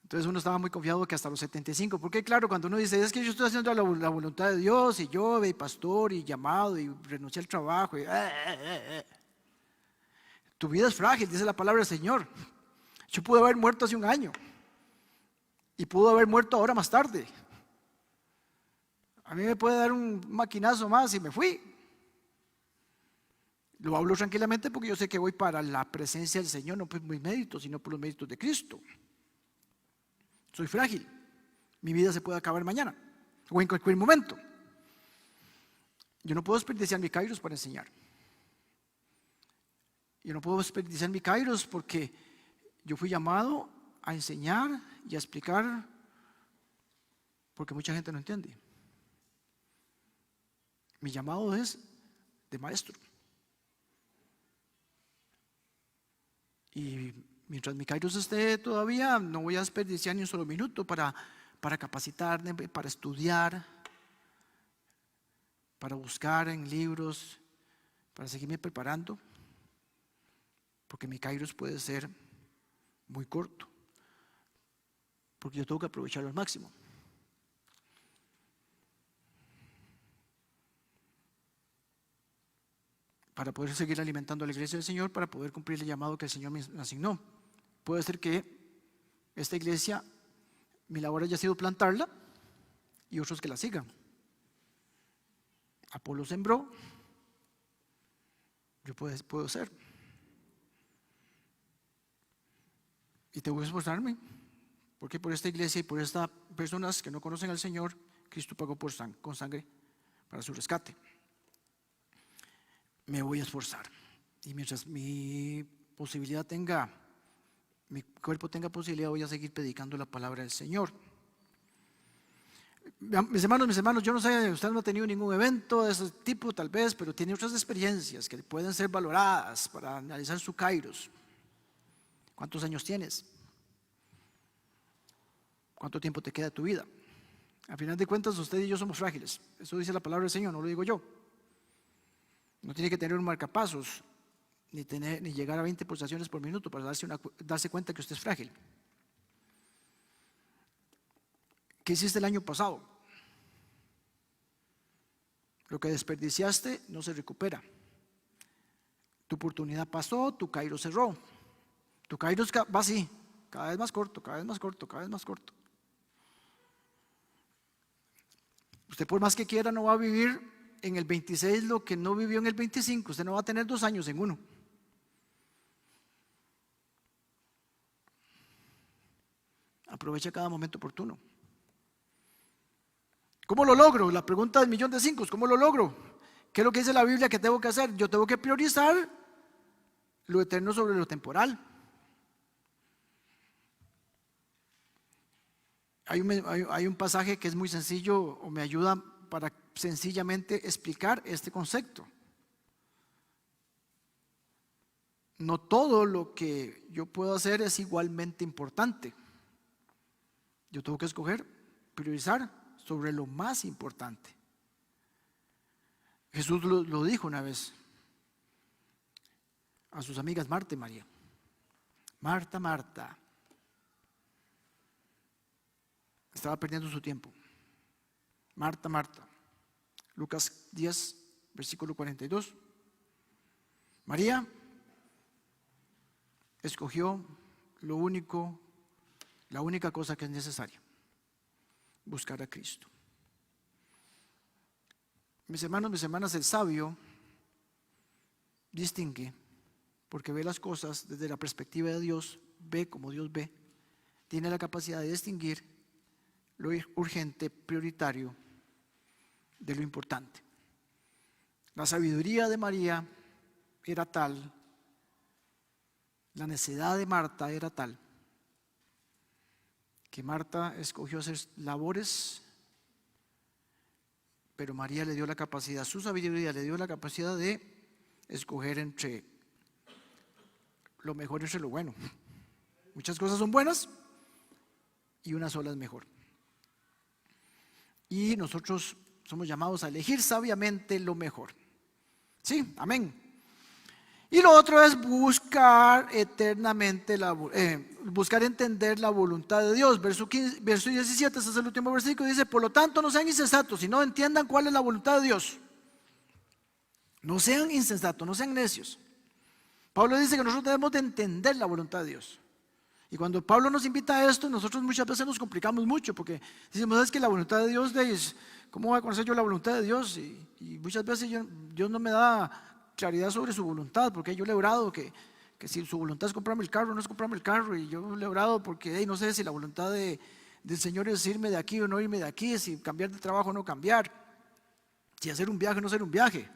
Entonces uno estaba muy confiado que hasta los 75, porque claro, cuando uno dice, es que yo estoy haciendo la voluntad de Dios, y yo, y pastor, y llamado, y renuncié al trabajo, Tu vida es frágil, dice la palabra del Señor. Yo pude haber muerto hace un año y pudo haber muerto ahora más tarde. A mí me puede dar un maquinazo más y me fui. Lo hablo tranquilamente porque yo sé que voy para la presencia del Señor, no por mis méritos, sino por los méritos de Cristo. Soy frágil. Mi vida se puede acabar mañana o en cualquier momento. Yo no puedo desperdiciar mi kairos para enseñar. Yo no puedo desperdiciar mi kairos porque yo fui llamado a enseñar y a explicar, porque mucha gente no entiende. Mi llamado es de maestro. Y mientras mi kairos esté todavía, no voy a desperdiciar ni un solo minuto para capacitarme, para estudiar, para buscar en libros, para seguirme preparando, porque mi kairos puede ser muy corto, porque yo tengo que aprovecharlo al máximo. Para poder seguir alimentando a la iglesia del Señor, para poder cumplir el llamado que el Señor me asignó. Puede ser que esta iglesia, mi labor haya sido plantarla y otros que la sigan. Apolo sembró, yo puedo ser. Y tengo que esforzarme, porque por esta iglesia y por estas personas que no conocen al Señor, Cristo pagó con sangre para su rescate. Me voy a esforzar. Y mientras mi cuerpo tenga posibilidad, voy a seguir predicando la palabra del Señor. Mis hermanos, yo no sé, usted no ha tenido ningún evento de ese tipo tal vez, pero tiene otras experiencias que pueden ser valoradas para analizar su kairos. ¿Cuántos años tienes? ¿Cuánto tiempo te queda de tu vida? Al final de cuentas, usted y yo somos frágiles. Eso dice la palabra del Señor, no lo digo yo. No tiene que tener un marcapasos, ni llegar a 20 pulsaciones por minuto para darse cuenta que usted es frágil. ¿Qué hiciste el año pasado? Lo que desperdiciaste no se recupera. Tu oportunidad pasó, tu kairos cerró. Tu kairos va así, cada vez más corto, cada vez más corto, cada vez más corto. Usted por más que quiera no va a vivir en el 26 lo que no vivió en el 25. Usted no va a tener 2 años en uno. Aprovecha cada momento oportuno. ¿Cómo lo logro? La pregunta del $1.000.000. ¿Cómo lo logro? ¿Qué es lo que dice la Biblia que tengo que hacer? Yo tengo que priorizar lo eterno sobre lo temporal. Hay un pasaje que es muy sencillo o me ayuda para sencillamente explicar este concepto. No todo lo que yo puedo hacer es igualmente importante. Yo tengo que escoger, priorizar sobre lo más importante. Jesús lo dijo una vez a sus amigas Marta y María. Marta, Marta. Estaba perdiendo su tiempo. Marta, Marta. Lucas 10, versículo 42. María escogió la única cosa que es necesaria: buscar a Cristo. Mis hermanos, mis hermanas, el sabio distingue porque ve las cosas desde la perspectiva de Dios, ve como Dios ve, tiene la capacidad de distinguir lo urgente, prioritario de lo importante. La sabiduría de María era tal, la necedad de Marta era tal, que Marta escogió hacer labores, pero María le dio la capacidad, su sabiduría le dio la capacidad de escoger entre lo mejor entre lo bueno. Muchas cosas son buenas y una sola es mejor. Y nosotros somos llamados a elegir sabiamente lo mejor. Sí, amén. Y lo otro es buscar eternamente, buscar entender la voluntad de Dios. Verso 17, ese es el último versículo, dice: por lo tanto no sean insensatos, sino entiendan cuál es la voluntad de Dios. No sean insensatos, no sean necios, Pablo dice que nosotros debemos de entender la voluntad de Dios. Y cuando Pablo nos invita a esto, nosotros muchas veces nos complicamos mucho porque decimos, es que la voluntad de Dios, ¿cómo voy a conocer yo la voluntad de Dios? Y muchas veces Dios no me da claridad sobre su voluntad, porque yo le he orado que si su voluntad es comprarme el carro, no es comprarme el carro, y yo le he orado porque no sé si la voluntad del Señor es irme de aquí o no irme de aquí, si cambiar de trabajo o no cambiar, si hacer un viaje o no hacer un viaje.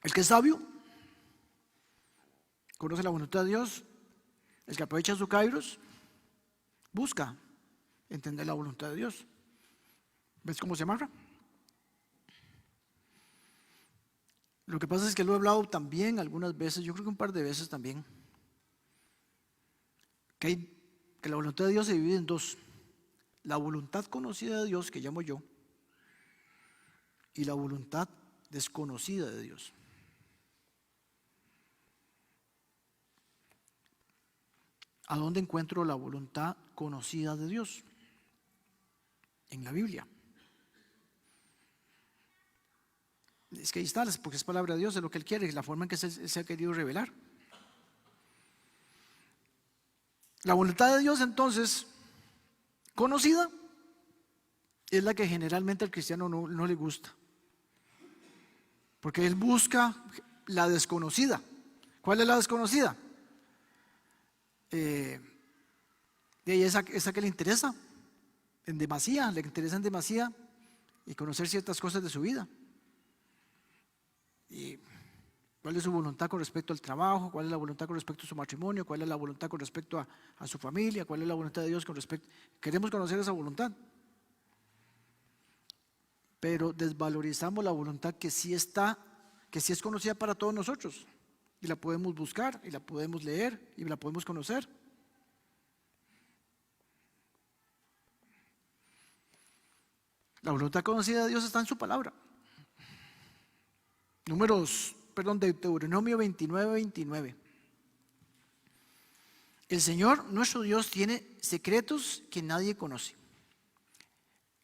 El que es sabio conoce la voluntad de Dios. El que aprovecha su kairos busca entender la voluntad de Dios. ¿Ves cómo se amarra? Lo que pasa es que lo he hablado también algunas veces, yo creo que un par de veces también, que la voluntad de Dios se divide en dos: la voluntad conocida de Dios, que llamo yo, y la voluntad desconocida de Dios. ¿A dónde encuentro la voluntad conocida de Dios? En la Biblia. Es que ahí está, porque es palabra de Dios, es lo que Él quiere, es la forma en que se ha querido revelar. La voluntad de Dios, entonces, conocida, es la que generalmente al cristiano no le gusta, porque él busca la desconocida. ¿Cuál es la desconocida? Esa que le interesa en demasía, le interesa en demasía, y conocer ciertas cosas de su vida. Y cuál es su voluntad con respecto al trabajo, cuál es la voluntad con respecto a su matrimonio, cuál es la voluntad con respecto a su familia, cuál es la voluntad de Dios con respecto. Queremos conocer esa voluntad, pero desvalorizamos la voluntad que sí es conocida para todos nosotros, y la podemos buscar, y la podemos leer, y la podemos conocer. La voluntad conocida de Dios está en su palabra. Deuteronomio 29:29. El Señor, nuestro Dios, tiene secretos que nadie conoce.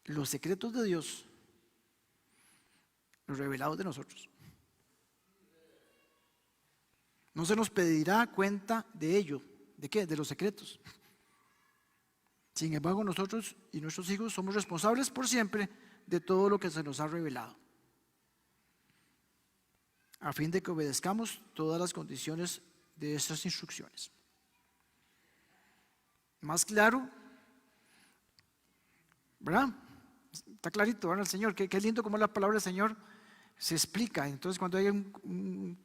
Los secretos de Dios, los revelados de nosotros. No se nos pedirá cuenta de ello. ¿De qué? De los secretos. Sin embargo, nosotros y nuestros hijos somos responsables por siempre de todo lo que se nos ha revelado, a fin de que obedezcamos todas las condiciones de estas instrucciones. Más claro, ¿verdad? Está clarito, ¿verdad? El Señor, qué lindo como la palabra del Señor se explica. Entonces, cuando hay un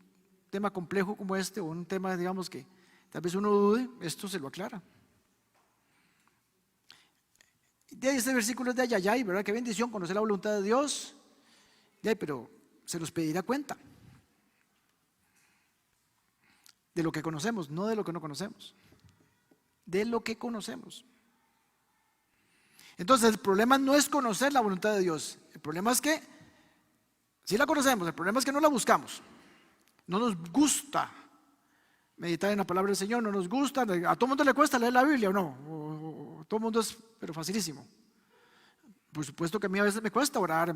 tema complejo como este, o un tema, digamos, que tal vez uno dude, esto se lo aclara. De ahí este versículo es de ayayay, ¿verdad? Qué bendición conocer la voluntad de Dios. De ahí, pero se nos pedirá cuenta de lo que conocemos, no de lo que no conocemos. De lo que conocemos. Entonces, el problema no es conocer la voluntad de Dios. El problema es que sí la conocemos, el problema es que no la buscamos. No nos gusta meditar en la palabra del Señor, no nos gusta. A todo mundo le cuesta leer la Biblia, ¿o no? O todo mundo es, pero facilísimo. Por supuesto que a mí a veces me cuesta orar,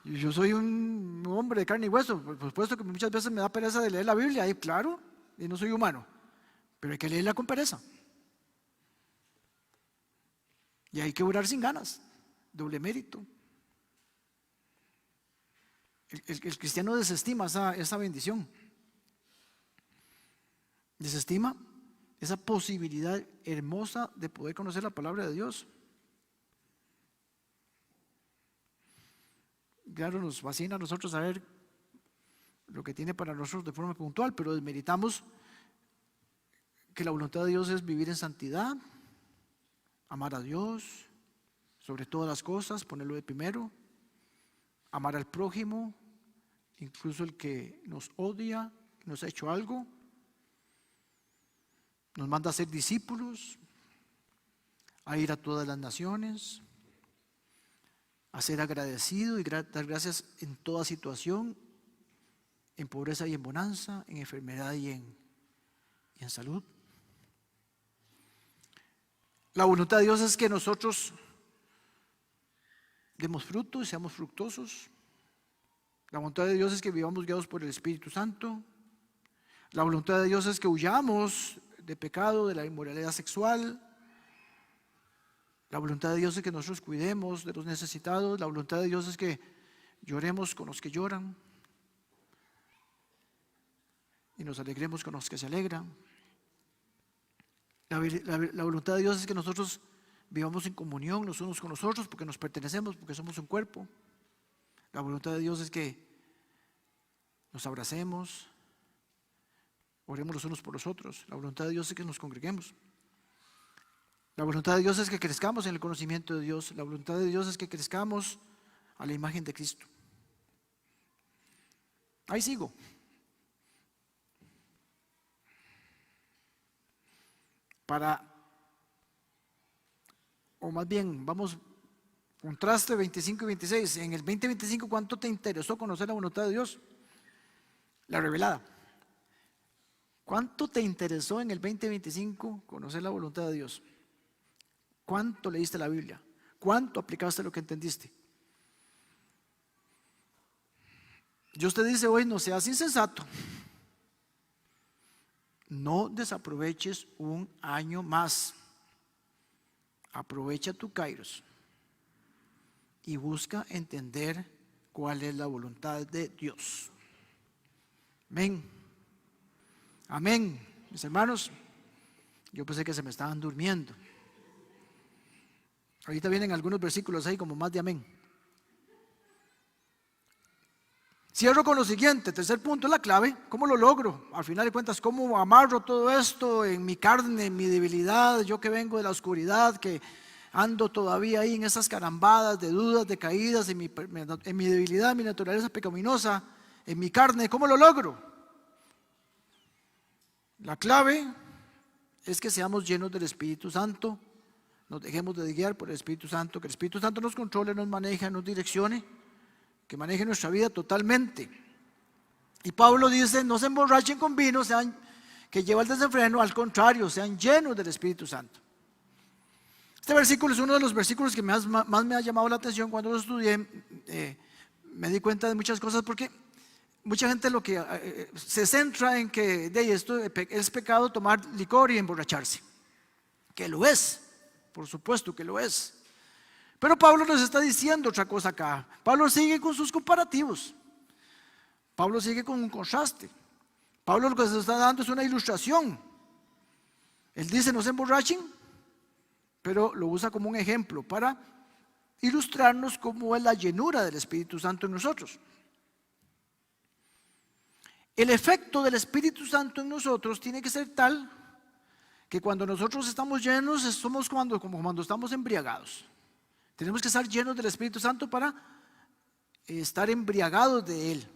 yo soy un hombre de carne y hueso, por supuesto que muchas veces me da pereza de leer la Biblia, y claro, y no soy humano, pero hay que leerla con pereza. Y hay que orar sin ganas, doble mérito. El cristiano desestima esa bendición, desestima esa posibilidad hermosa de poder conocer la palabra de Dios. Claro, nos fascina a nosotros saber lo que tiene para nosotros de forma puntual, pero desmeritamos que la voluntad de Dios es vivir en santidad, amar a Dios sobre todas las cosas, ponerlo de primero, amar al prójimo, incluso el que nos odia, nos ha hecho algo. Nos manda a ser discípulos, a ir a todas las naciones, a ser agradecido y dar gracias en toda situación, en pobreza y en bonanza, en enfermedad y en salud. La voluntad de Dios es que nosotros demos fruto y seamos fructuosos. La voluntad de Dios es que vivamos guiados por el Espíritu Santo. La voluntad de Dios es que huyamos de pecado, de la inmoralidad sexual. La voluntad de Dios es que nosotros cuidemos de los necesitados. La voluntad de Dios es que lloremos con los que lloran y nos alegremos con los que se alegran. La voluntad de Dios es que nosotros vivamos en comunión los unos con los otros porque nos pertenecemos, porque somos un cuerpo. La voluntad de Dios es que nos abracemos, oremos los unos por los otros. La voluntad de Dios es que nos congreguemos. La voluntad de Dios es que crezcamos en el conocimiento de Dios. La voluntad de Dios es que crezcamos a la imagen de Cristo. Ahí sigo. O más bien, vamos, contraste 25 y 26. En el 2025, ¿cuánto te interesó conocer la voluntad de Dios? La revelada. ¿Cuánto te interesó en el 2025 conocer la voluntad de Dios? ¿Cuánto leíste la Biblia? ¿Cuánto aplicaste lo que entendiste? Dios te dice hoy, no seas insensato. No desaproveches un año más. Aprovecha tu kairos y busca entender cuál es la voluntad de Dios. Amén. Amén. Mis hermanos, yo pensé que se me estaban durmiendo. Ahorita vienen algunos versículos ahí como más de amén. Cierro con lo siguiente, tercer punto, es la clave. ¿Cómo lo logro? Al final de cuentas, ¿cómo amarro todo esto en mi carne, en mi debilidad? Yo que vengo de la oscuridad, que ando todavía ahí en esas carambadas de dudas, de caídas, en mi debilidad, en mi naturaleza pecaminosa, en mi carne. ¿Cómo lo logro? La clave es que seamos llenos del Espíritu Santo, nos dejemos de guiar por el Espíritu Santo, que el Espíritu Santo nos controle, nos maneje, nos direccione, que maneje nuestra vida totalmente. Y Pablo dice, no se emborrachen con vino, que lleva el desenfreno, al contrario, sean llenos del Espíritu Santo. Este versículo es uno de los versículos que más me ha llamado la atención cuando lo estudié. Me di cuenta de muchas cosas porque mucha gente lo que se centra en que de esto es pecado tomar licor y emborracharse, que lo es, por supuesto que lo es. Pero Pablo nos está diciendo otra cosa acá. Pablo sigue con sus comparativos. Pablo sigue con un contraste. Pablo lo que se está dando es una ilustración. Él dice no se emborrachen, pero lo usa como un ejemplo para ilustrarnos cómo es la llenura del Espíritu Santo en nosotros. El efecto del Espíritu Santo en nosotros tiene que ser tal que cuando nosotros estamos llenos somos como cuando estamos embriagados. Tenemos que estar llenos del Espíritu Santo para estar embriagados de Él.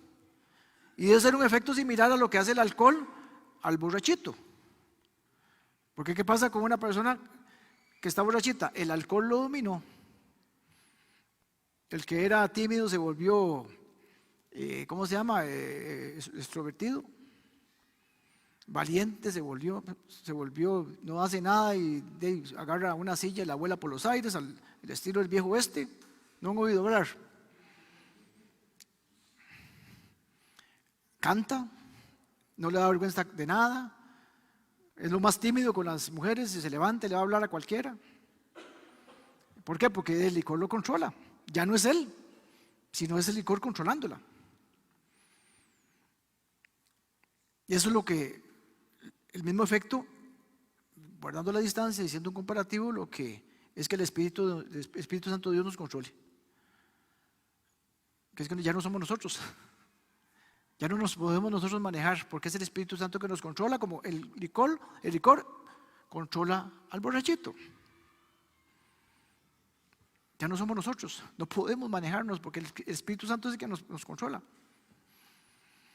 Y debe ser un efecto similar a lo que hace el alcohol al borrachito. Porque ¿qué pasa con una persona que está borrachita? El alcohol lo dominó. El que era tímido se volvió, ¿cómo se llama? Extrovertido. Valiente se volvió, no hace nada y agarra una silla y la vuela por los aires al estilo del viejo oeste. No han oído hablar. Canta, no le da vergüenza de nada, es lo más tímido con las mujeres, si se levanta le va a hablar a cualquiera. ¿Por qué? Porque el licor lo controla, ya no es él, sino es el licor controlándola. Y eso es lo que, el mismo efecto, guardando la distancia y siendo un comparativo, lo que es que el Espíritu Santo de Dios nos controle. Que es que ya no somos nosotros. Ya no nos podemos nosotros manejar, porque es el Espíritu Santo que nos controla, como el licor controla al borrachito. Ya no somos nosotros, no podemos manejarnos porque el Espíritu Santo es el que nos controla.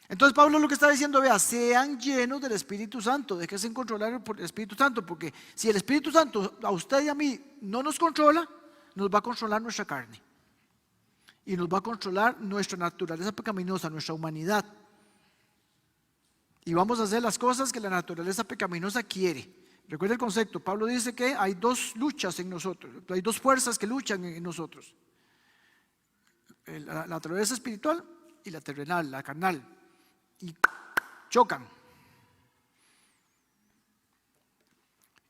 Entonces Pablo lo que está diciendo, vea, sean llenos del Espíritu Santo, déjense controlar por el Espíritu Santo, porque si el Espíritu Santo a usted y a mí no nos controla, nos va a controlar nuestra carne. Y nos va a controlar nuestra naturaleza pecaminosa, nuestra humanidad. Y vamos a hacer las cosas que la naturaleza pecaminosa quiere. Recuerda el concepto, Pablo dice que hay dos luchas en nosotros, hay dos fuerzas que luchan en nosotros. la naturaleza espiritual y la terrenal, la carnal, y chocan.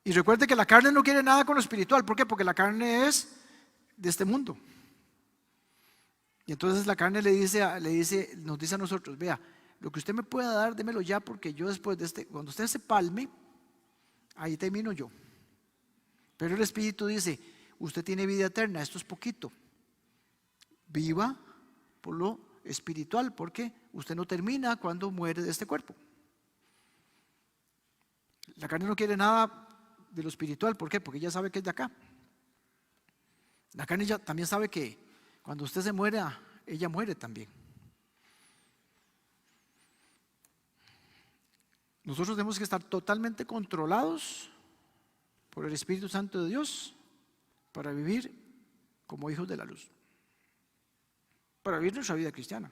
Y recuerde que la carne no quiere nada con lo espiritual. ¿Por qué? Porque la carne es de este mundo. Y entonces la carne nos dice a nosotros: vea, lo que usted me pueda dar, démelo ya, porque yo después de cuando usted se palme, ahí termino yo. Pero el Espíritu dice: usted tiene vida eterna, esto es poquito. Viva por lo espiritual, porque usted no termina cuando muere de este cuerpo. La carne no quiere nada de lo espiritual. ¿Por qué? Porque ella sabe que es de acá. La carne ya también sabe que cuando usted se muera, ella muere también. Nosotros tenemos que estar totalmente controlados por el Espíritu Santo de Dios para vivir como hijos de la luz, para vivir nuestra vida cristiana.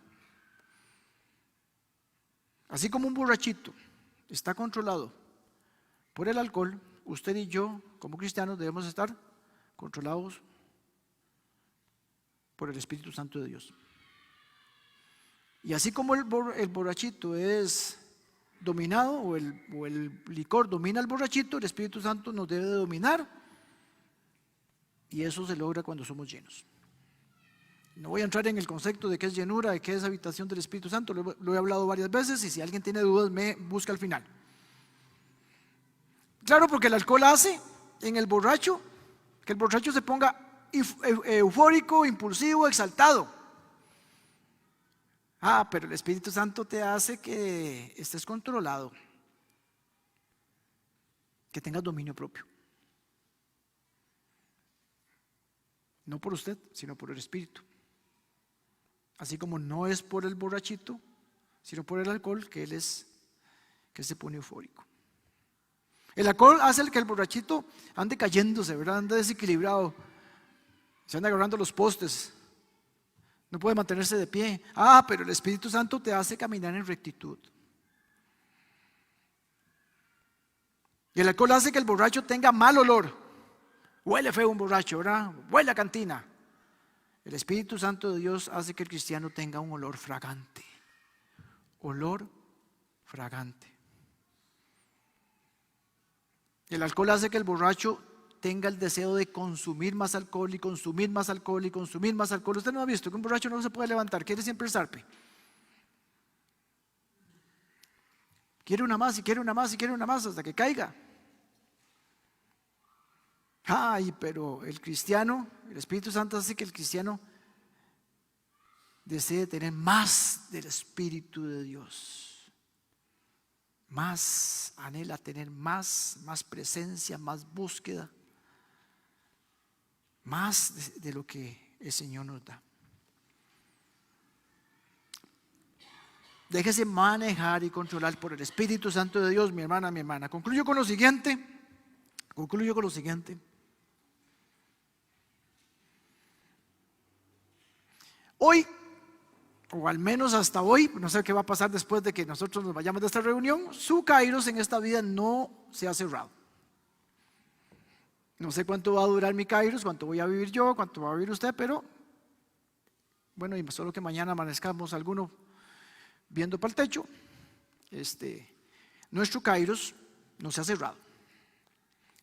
Así como un borrachito está controlado por el alcohol, usted y yo como cristianos debemos estar controlados por el Espíritu Santo de Dios. Y así como el borrachito es dominado, o el licor domina al borrachito, el Espíritu Santo nos debe de dominar, y eso se logra cuando somos llenos. No voy a entrar en el concepto de qué es llenura, de qué es habitación del Espíritu Santo, lo he hablado varias veces, y si alguien tiene dudas me busca al final. Claro, porque el alcohol hace en el borracho que el borracho se ponga eufórico, impulsivo, exaltado. Pero el Espíritu Santo te hace que estés controlado, que tengas dominio propio. No por usted, sino por el Espíritu. Así como no es por el borrachito, sino por el alcohol que se pone eufórico. El alcohol hace que el borrachito ande cayéndose, ¿verdad? Ande desequilibrado, se anda agarrando los postes, no puede mantenerse de pie. Pero el Espíritu Santo te hace caminar en rectitud. Y el alcohol hace que el borracho tenga mal olor. Huele feo un borracho, ¿verdad? Huele a cantina. El Espíritu Santo de Dios hace que el cristiano tenga un olor fragante. Olor fragante. El alcohol hace que el borracho tenga el deseo de consumir más alcohol y consumir más alcohol y consumir más alcohol. Usted no ha visto que un borracho no se puede levantar, quiere siempre el zarpe. Quiere una más y quiere una más y quiere una más hasta que caiga. Pero el cristiano, el Espíritu Santo hace que el cristiano desee tener más del Espíritu de Dios. Más, anhela tener más presencia, más búsqueda, más de lo que el Señor nos da. Déjese manejar y controlar por el Espíritu Santo de Dios, mi hermana, mi hermana. Concluyo con lo siguiente. Hoy, o al menos hasta hoy, no sé qué va a pasar después de que nosotros nos vayamos de esta reunión, su kairos en esta vida no se ha cerrado. No sé cuánto va a durar mi kairos, cuánto voy a vivir yo, cuánto va a vivir usted, pero bueno, y solo que mañana amanezcamos alguno viendo para el techo, nuestro kairos no se ha cerrado.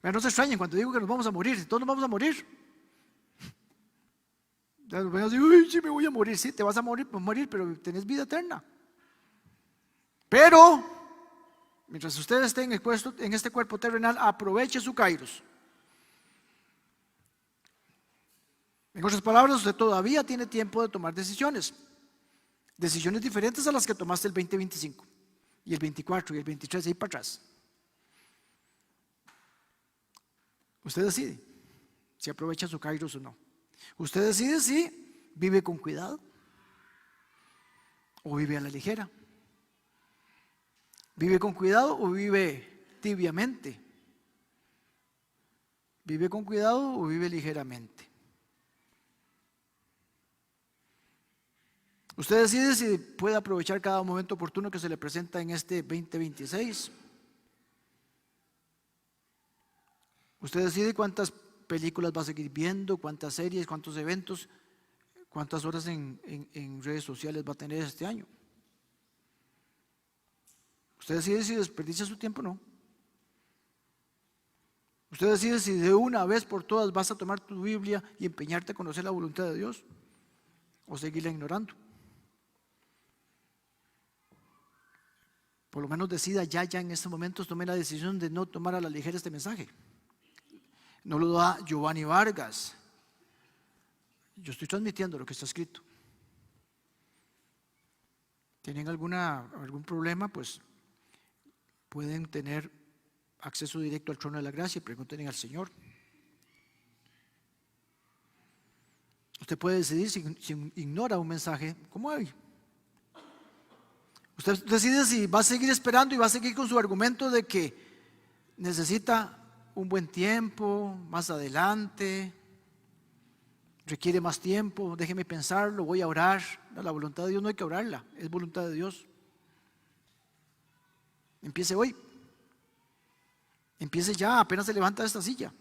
Pero no se extrañen cuando digo que nos vamos a morir, todos nos vamos a morir. Ya nos van a decir: uy, sí me voy a morir. Sí, te vas a morir, pero tenés vida eterna. Pero mientras usted esté en este cuerpo terrenal, aproveche su kairos. En otras palabras, usted todavía tiene tiempo de tomar decisiones diferentes a las que tomaste el 2025 y el 24 y el 23 y para atrás. Usted decide si aprovecha su kairos o no. Usted decide si vive con cuidado o vive a la ligera. ¿Vive con cuidado o vive tibiamente? ¿Vive con cuidado o vive ligeramente? Usted decide si puede aprovechar cada momento oportuno que se le presenta en este 2026. Usted decide cuántas películas va a seguir viendo, cuántas series, cuántos eventos, ¿Cuántas horas en redes sociales va a tener este año? Usted decide si desperdicia su tiempo o no. Usted decide si de una vez por todas vas a tomar tu Biblia y empeñarte a conocer la voluntad de Dios o seguirla ignorando. Por lo menos decida ya en estos momentos, tome la decisión de no tomar a la ligera este mensaje. No lo da Giovanni Vargas. Yo estoy transmitiendo lo que está escrito. ¿Tienen algún problema? Pues pueden tener acceso directo al trono de la gracia y pregunten al Señor. Usted puede decidir si ignora un mensaje como hoy. Usted decide si va a seguir esperando y va a seguir con su argumento de que necesita un buen tiempo, más adelante, requiere más tiempo, déjeme pensarlo, voy a orar. No, la voluntad de Dios no hay que orarla, es voluntad de Dios. Empiece hoy. Empiece ya, apenas se levanta de esta silla.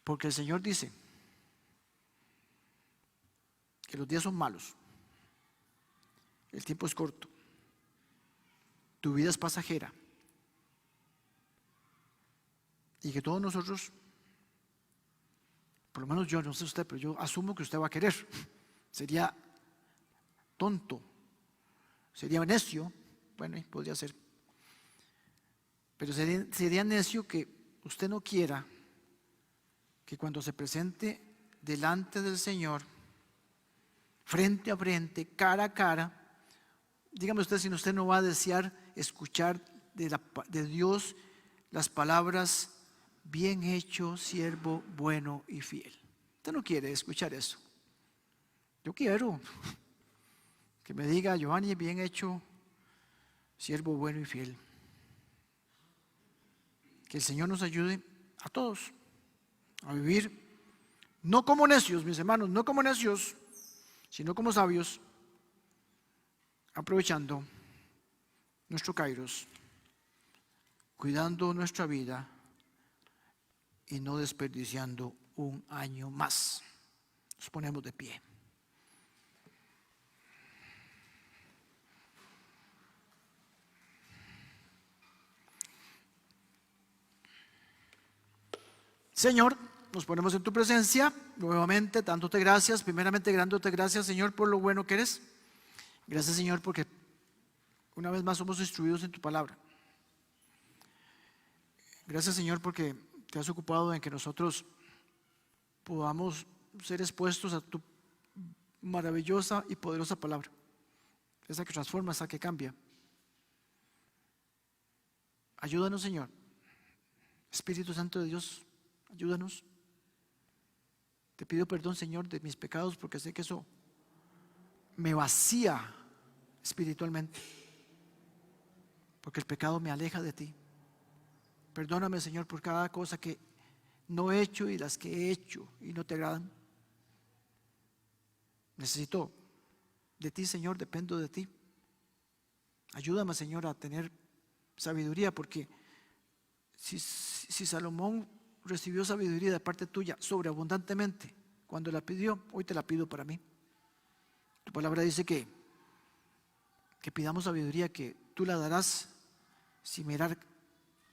Porque el Señor dice que los días son malos, el tiempo es corto, tu vida es pasajera y que todos nosotros, por lo menos yo, no sé usted, pero yo asumo que usted va a querer. Sería tonto, sería necio, bueno, podría ser, pero sería necio que usted no quiera que cuando se presente delante del Señor, frente a frente, cara a cara, dígame usted si usted no va a desear escuchar de Dios las palabras: bien hecho, siervo bueno y fiel. Usted no quiere escuchar eso. Yo quiero que me diga: Giovanni, bien hecho, siervo bueno y fiel. Que el Señor nos ayude a todos a vivir no como necios, mis hermanos, no como necios, sino como sabios, aprovechando nuestro kairos, cuidando nuestra vida y no desperdiciando un año más. Nos ponemos de pie. Señor, nos ponemos en tu presencia nuevamente, dándote gracias, primeramente dándote gracias, Señor, por lo bueno que eres. Gracias, Señor, porque una vez más somos instruidos en tu palabra. Gracias, Señor, porque te has ocupado en que nosotros podamos ser expuestos a tu maravillosa y poderosa palabra, esa que transforma, esa que cambia. Ayúdanos, Señor. Espíritu Santo de Dios, ayúdanos. Te pido perdón, Señor, de mis pecados, porque sé que eso me vacía espiritualmente, porque el pecado me aleja de ti. Perdóname, Señor, por cada cosa que no he hecho y las que he hecho y no te agradan. Necesito de ti, Señor, dependo de ti. Ayúdame, Señor, a tener sabiduría, porque si Salomón recibió sabiduría de parte tuya sobreabundantemente cuando la pidió, hoy te la pido para mí. Tu palabra dice que pidamos sabiduría, que tú la darás sin mirar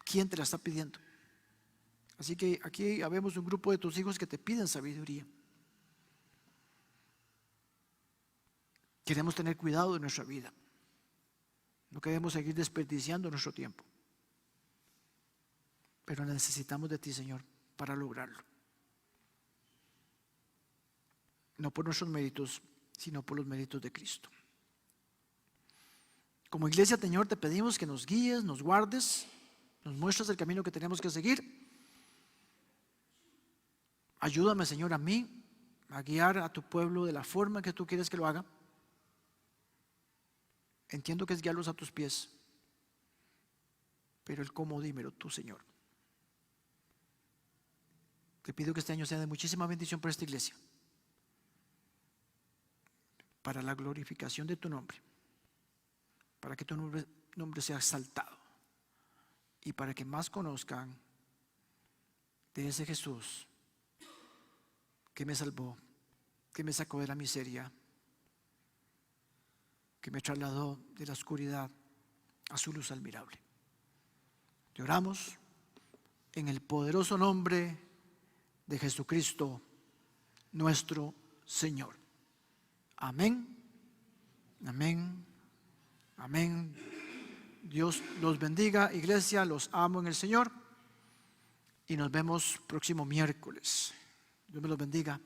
quién te la está pidiendo. Así que aquí habemos un grupo de tus hijos que te piden sabiduría. Queremos tener cuidado de nuestra vida. No queremos seguir desperdiciando nuestro tiempo. Pero necesitamos de ti, Señor, para lograrlo. No por nuestros méritos, sino por los méritos de Cristo. Como iglesia, Señor, te pedimos que nos guíes, nos guardes, nos muestres el camino que tenemos que seguir. Ayúdame, Señor, a mí a guiar a tu pueblo de la forma que tú quieres que lo haga. Entiendo que es guiarlos a tus pies, pero el cómo dímelo tú, Señor. Te pido que este año sea de muchísima bendición para esta iglesia, para la glorificación de tu nombre, para que tu nombre sea exaltado y para que más conozcan de ese Jesús que me salvó, que me sacó de la miseria, que me trasladó de la oscuridad a su luz admirable. Te oramos en el poderoso nombre de Jesucristo, nuestro Señor. Amén, amén, amén. Dios los bendiga, iglesia, los amo en el Señor y nos vemos próximo miércoles. Dios me los bendiga.